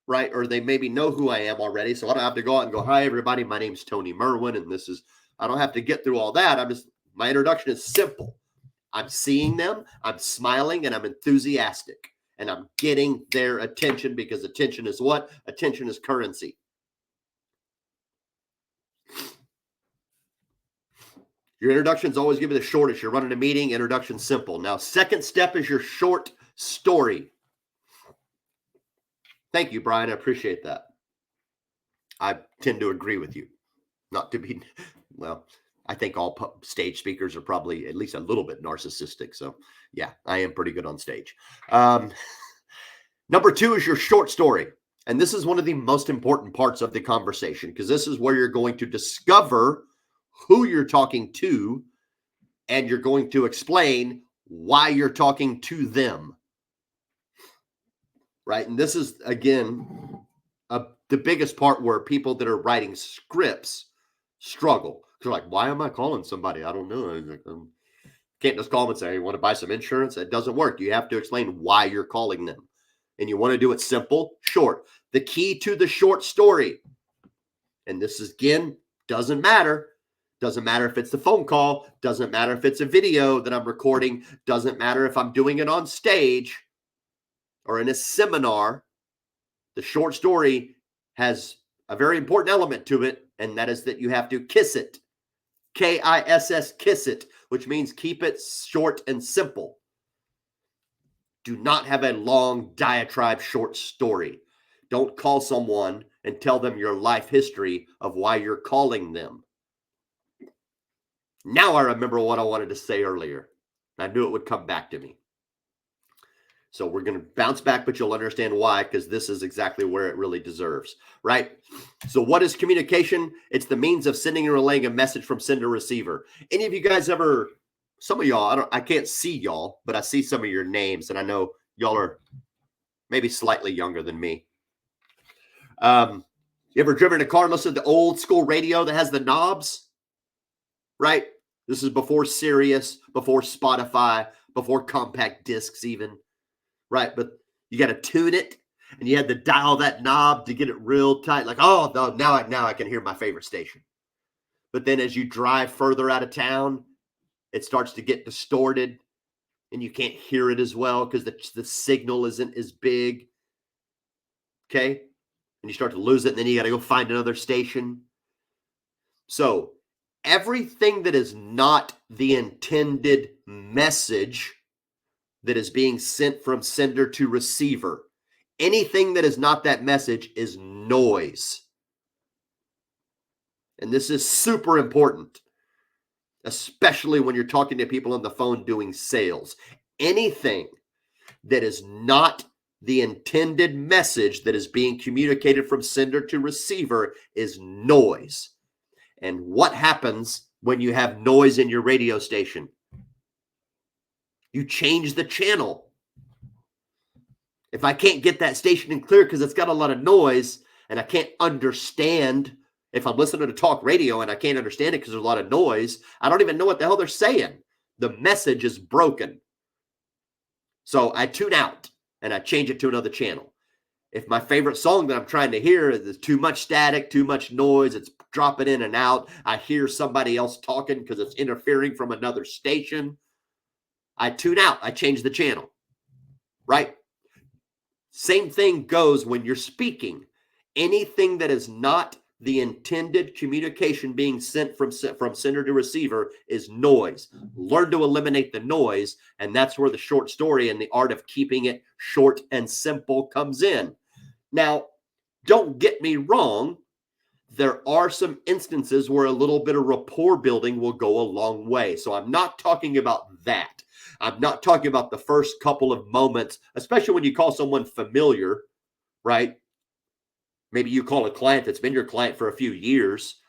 right? Or they maybe know who I am already. So I don't have to go out and go, hi, everybody. My name's Tony Merwin. And I don't have to get through all that. My introduction is simple. I'm seeing them, I'm smiling, and I'm enthusiastic. And I'm getting their attention because attention is what? Attention is currency. Your introduction's always going to be the shortest. You're running a meeting, introduction simple. Now, second step is your short story. Thank you, Brian. I appreciate that. I tend to agree with you. Not to be, well, I think all stage speakers are probably at least a little bit narcissistic. So, yeah, I am pretty good on stage. Number 2 is your short story. And this is one of the most important parts of the conversation, because this is where you're going to discover who you're talking to, and you're going to explain why you're talking to them. Right? And this is, again, the biggest part where people that are writing scripts struggle. They're like, why am I calling somebody? I don't know. Can't just call them and say, hey, you want to buy some insurance? It doesn't work. You have to explain why you're calling them. And you want to do it simple, short. The key to the short story, and this is, again, doesn't matter. Doesn't matter if it's the phone call. Doesn't matter if it's a video that I'm recording. Doesn't matter if I'm doing it on stage or in a seminar. The short story has a very important element to it, and that is that you have to kiss it. K-I-S-S, kiss it, which means keep it short and simple. Do not have a long diatribe short story. Don't call someone and tell them your life history of why you're calling them. Now I remember what I wanted to say earlier. I knew it would come back to me. So we're going to bounce back, but you'll understand why, because this is exactly where it really deserves, right? So what is communication? It's the means of sending and relaying a message from sender to receiver. Any of you guys ever, some of y'all, I can't see y'all, but I see some of your names, and I know y'all are maybe slightly younger than me. You ever driven a car and listened to the old school radio that has the knobs? Right? This is before Sirius, before Spotify, before compact discs even. Right? But you got to tune it, and you had to dial that knob to get it real tight. Like, oh, no, now I can hear my favorite station. But then as you drive further out of town, it starts to get distorted, and you can't hear it as well because the signal isn't as big. Okay? And you start to lose it, and then you got to go find another station. So everything that is not the intended message that is being sent from sender to receiver, anything that is not that message is noise. And this is super important, especially when you're talking to people on the phone doing sales. Anything that is not the intended message that is being communicated from sender to receiver is noise. And what happens when you have noise in your radio station? You change the channel. If I can't get that station in clear because it's got a lot of noise and I can't understand, if I'm listening to talk radio and I can't understand it because there's a lot of noise, I don't even know what the hell they're saying. The message is broken. So I tune out and I change it to another channel. If my favorite song that I'm trying to hear is too much static, too much noise, it's dropping in and out, I hear somebody else talking because it's interfering from another station, I tune out. I change the channel, right? Same thing goes when you're speaking. Anything that is not the intended communication being sent from sender to receiver is noise. Learn to eliminate the noise, and that's where the short story and the art of keeping it short and simple comes in. Now, don't get me wrong. There are some instances where a little bit of rapport building will go a long way. So I'm not talking about that. I'm not talking about the first couple of moments, especially when you call someone familiar, right? Maybe you call a client that's been your client for a few years,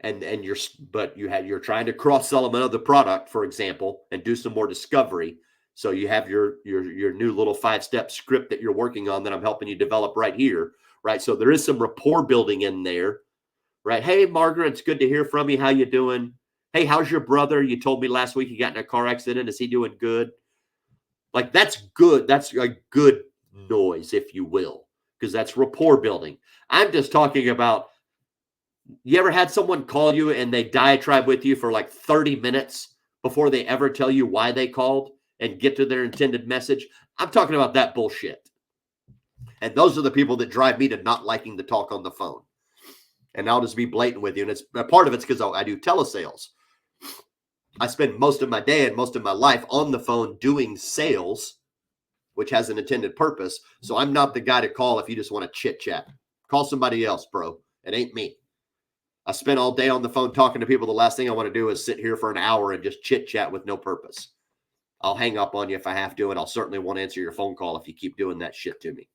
and you're trying to cross-sell them another product, for example, and do some more discovery. So you have your new little 5-step script that you're working on that I'm helping you develop right here, right? So there is some rapport building in there, right? Hey, Margaret, it's good to hear from you. How you doing? Hey, how's your brother? You told me last week he got in a car accident. Is he doing good? Like, that's good. That's a good noise, if you will, because that's rapport building. I'm just talking about, you ever had someone call you and they diatribe with you for like 30 minutes before they ever tell you why they called and get to their intended message? I'm talking about that bullshit. And those are the people that drive me to not liking to talk on the phone. And I'll just be blatant with you. And it's a part of it's because I do telesales. I spend most of my day and most of my life on the phone doing sales, which has an intended purpose. So I'm not the guy to call if you just want to chit chat. Call somebody else, bro. It ain't me. I spent all day on the phone talking to people. The last thing I want to do is sit here for an hour and just chit chat with no purpose. I'll hang up on you if I have to, and I'll certainly won't answer your phone call if you keep doing that shit to me.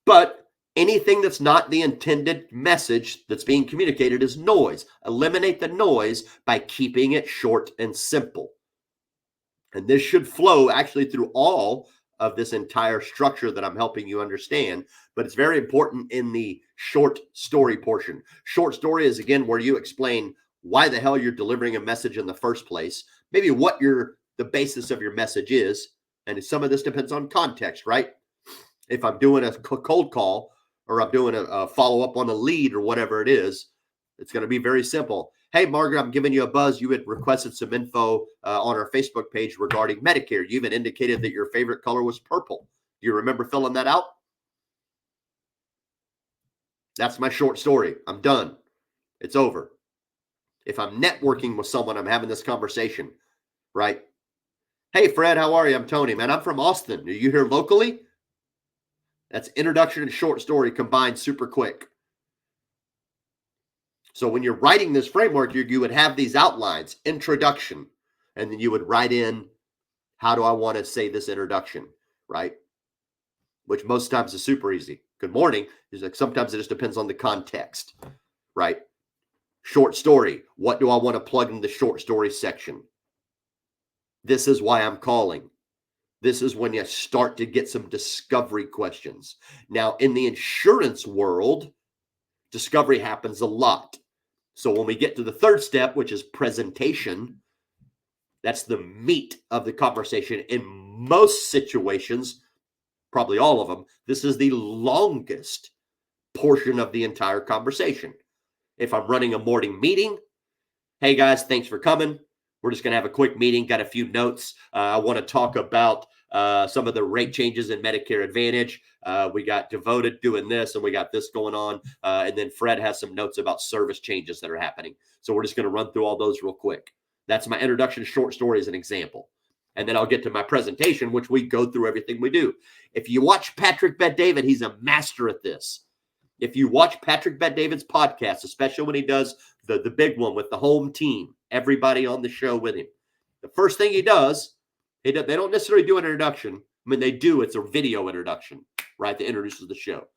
But anything that's not the intended message that's being communicated is noise. Eliminate the noise by keeping it short and simple. And this should flow actually through all of this entire structure that I'm helping you understand. But it's very important in the short story portion. Short story is, again, where you explain why the hell you're delivering a message in the first place, maybe what the basis of your message is. And some of this depends on context, right? If I'm doing a cold call or I'm doing a follow-up on a lead or whatever it is, it's going to be very simple. Hey, Margaret, I'm giving you a buzz. You had requested some info on our Facebook page regarding Medicare. You even indicated that your favorite color was purple. Do you remember filling that out? That's my short story. I'm done. It's over. If I'm networking with someone, I'm having this conversation, right? Hey, Fred, how are you? I'm Tony, man. I'm from Austin. Are you here locally? That's introduction and short story combined super quick. So when you're writing this framework, you would have these outlines, introduction, and then you would write in, how do I want to say this introduction, right? Which most times is super easy. Good morning. It's like sometimes it just depends on the context, right? Short story. What do I want to plug in the short story section? This is why I'm calling. This is when you start to get some discovery questions. Now, in the insurance world, discovery happens a lot. So when we get to the third step, which is presentation, that's the meat of the conversation. In most situations, probably all of them, this is the longest portion of the entire conversation. If I'm running a morning meeting, hey guys, thanks for coming. We're just going to have a quick meeting, got a few notes. I want to talk about some of the rate changes in Medicare Advantage. We got Devoted doing this, and we got this going on. And then Fred has some notes about service changes that are happening. So we're just going to run through all those real quick. That's my introduction short story as an example. And then I'll get to my presentation, which we go through everything we do. If you watch Patrick Bet-David, he's a master at this. If you watch Patrick Bet-David's podcast, especially when he does the big one with the home team, everybody on the show with him, the first thing he does, they don't necessarily do an introduction. I mean, they do. It's a video introduction, right, that introduces the show.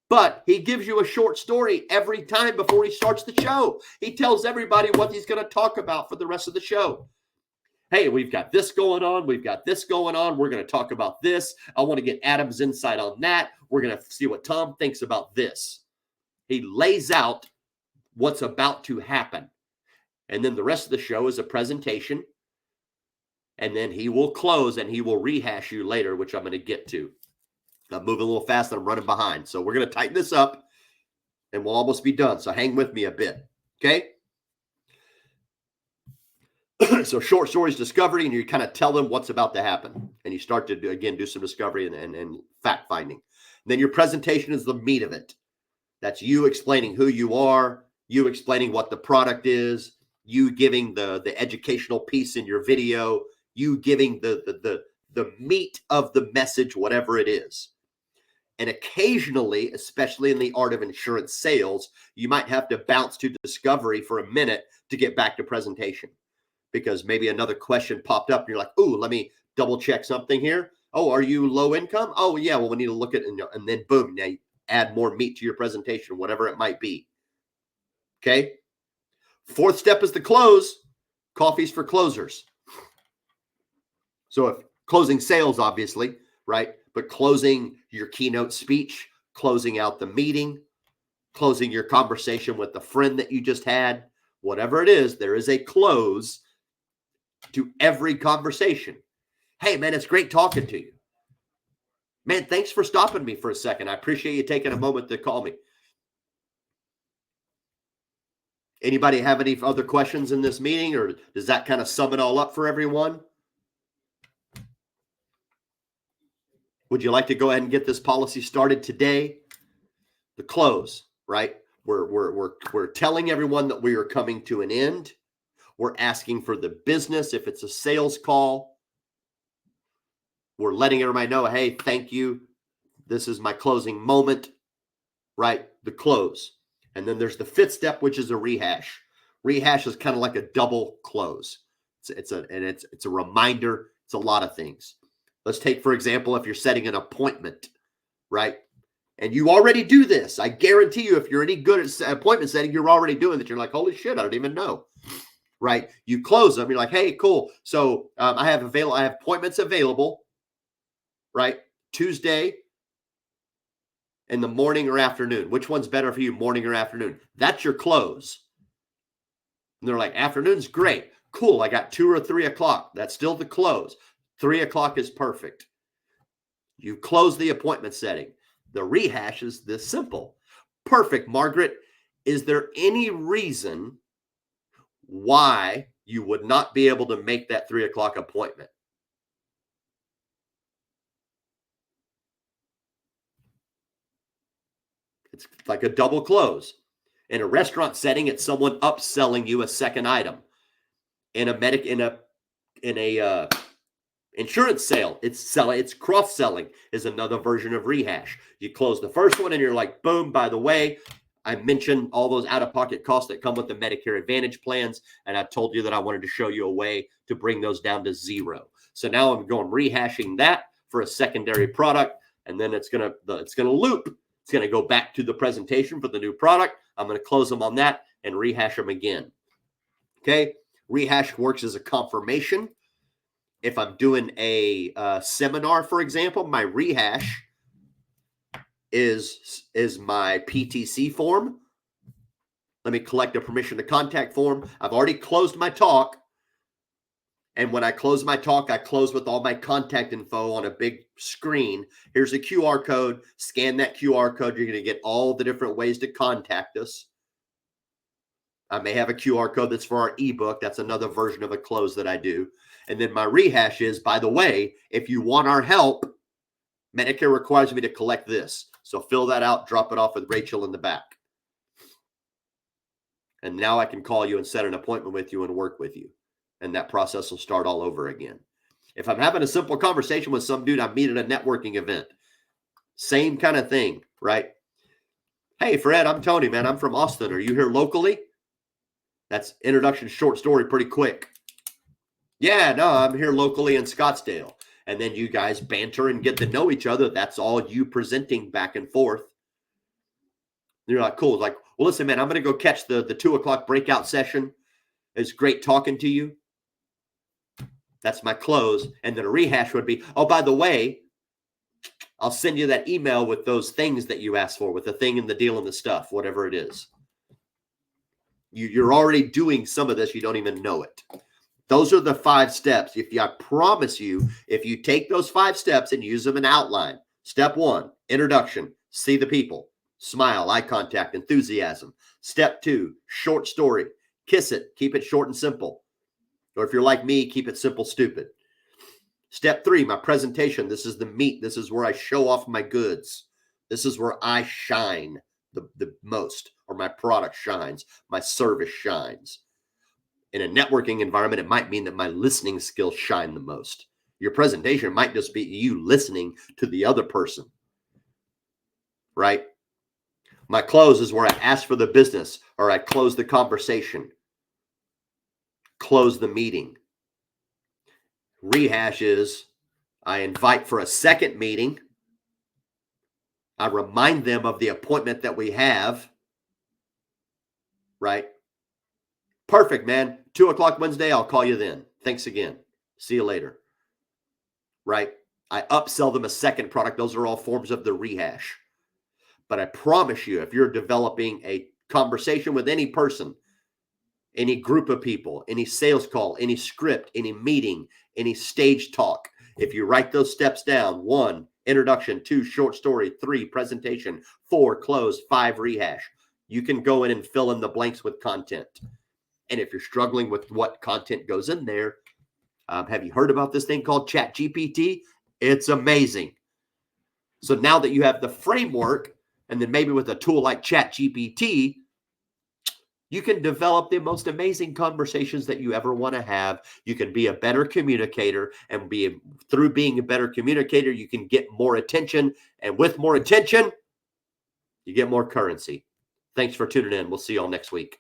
But he gives you a short story every time before he starts the show. He tells everybody what he's going to talk about for the rest of the show. Hey, we've got this going on. We've got this going on. We're going to talk about this. I want to get Adam's insight on that. We're going to see what Tom thinks about this. He lays out what's about to happen. And then the rest of the show is a presentation. And then he will close and he will rehash you later, which I'm going to get to. I'm moving a little fast and I'm running behind. So we're going to tighten this up and we'll almost be done. So hang with me a bit. Okay. So short stories, discovery, and you kind of tell them what's about to happen. And you start to, do some discovery and fact finding. And then your presentation is the meat of it. That's you explaining who you are, you explaining what the product is, you giving the educational piece in your video, you giving the meat of the message, whatever it is. And occasionally, especially in the art of insurance sales, you might have to bounce to discovery for a minute to get back to presentation. Because maybe another question popped up and you're like, ooh, let me double check something here. Oh, are you low income? Oh, yeah, well, we need to look at it. And then boom, now you add more meat to your presentation, whatever it might be. Okay. Fourth step is the close. Coffee's for closers. So if closing sales, obviously, right? But closing your keynote speech, closing out the meeting, closing your conversation with the friend that you just had, whatever it is, there is a close to every conversation. Hey, man, it's great talking to you. Man, thanks for stopping me for a second. I appreciate you taking a moment to call me. Anybody have any other questions in this meeting, or does that kind of sum it all up for everyone? Would you like to go ahead and get this policy started today? The close, right? We're telling everyone that we are coming to an end. We're asking for the business. If it's a sales call, we're letting everybody know, hey, thank you. This is my closing moment, right? The close. And then there's the fifth step, which is a rehash. Rehash is kind of like a double close. It's a reminder. It's a lot of things. Let's take, for example, if you're setting an appointment, right? And you already do this. I guarantee you, if you're any good at appointment setting, you're already doing that. You're like, holy shit, I don't even know, right? You close them. You're like, hey, cool. So I have appointments available, right? Tuesday in the morning or afternoon. Which one's better for you, morning or afternoon? That's your close. And they're like, afternoon's great. Cool. I got 2 or 3 o'clock. That's still the close. 3 o'clock is perfect. You close the appointment setting. The rehash is this simple. Perfect, Margaret. Is there any reason why you would not be able to make that 3 o'clock appointment? It's like a double close. In a restaurant setting, it's someone upselling you a second item. In a insurance sale, it's cross-selling is another version of rehash. You close the first one and you're like, boom, by the way, I mentioned all those out-of-pocket costs that come with the Medicare Advantage plans, and I told you that I wanted to show you a way to bring those down to zero. So now I'm rehashing that for a secondary product, and then it's gonna loop. It's gonna go back to the presentation for the new product. I'm gonna close them on that and rehash them again. Okay, rehash works as a confirmation. If I'm doing a seminar, for example, my rehash is my PTC form. Let me collect a permission to contact form. I've already closed my talk. And when I close my talk, I close with all my contact info on a big screen. Here's a QR code. Scan that QR code. You're going to get all the different ways to contact us. I may have a QR code that's for our ebook. That's another version of a close that I do. And then my rehash is, by the way, if you want our help, Medicare requires me to collect this. So fill that out, drop it off with Rachel in the back. And now I can call you and set an appointment with you and work with you. And that process will start all over again. If I'm having a simple conversation with some dude I meet at a networking event, same kind of thing, right? Hey, Fred, I'm Tony, man. I'm from Austin. Are you here locally? That's introduction short story pretty quick. Yeah, no, I'm here locally in Scottsdale. And then you guys banter and get to know each other. That's all you presenting back and forth. You're like, cool. Like, well, listen, man, I'm going to go catch the 2 o'clock breakout session. It's great talking to you. That's my close. And then a rehash would be, oh, by the way, I'll send you that email with those things that you asked for, with the thing and the deal and the stuff, whatever it is. You're already doing some of this. You don't even know it. Those are the 5 steps. I promise you, if you take those 5 steps and use them in outline, step 1, introduction, see the people, smile, eye contact, enthusiasm. Step 2, short story, kiss it, keep it short and simple. Or if you're like me, keep it simple, stupid. Step 3, my presentation. This is the meat. This is where I show off my goods. This is where I shine the most, or my product shines, my service shines. In a networking environment, it might mean that my listening skills shine the most. Your presentation might just be you listening to the other person, right? My close is where I ask for the business, or I close the conversation, close the meeting. Rehash is I invite for a second meeting. I remind them of the appointment that we have, right? Perfect, man. 2 o'clock Wednesday, I'll call you then. Thanks again. See you later. Right? I upsell them a second product. Those are all forms of the rehash. But I promise you, if you're developing a conversation with any person, any group of people, any sales call, any script, any meeting, any stage talk, if you write those steps down, 1, introduction, 2, short story, 3, presentation, 4, close, 5, rehash, you can go in and fill in the blanks with content. And if you're struggling with what content goes in there, have you heard about this thing called ChatGPT? It's amazing. So now that you have the framework, and then maybe with a tool like ChatGPT, You can develop the most amazing conversations that you ever want to have. You can be a better communicator, and through being a better communicator, you can get more attention. And with more attention, you get more currency. Thanks for tuning in. We'll see you all next week.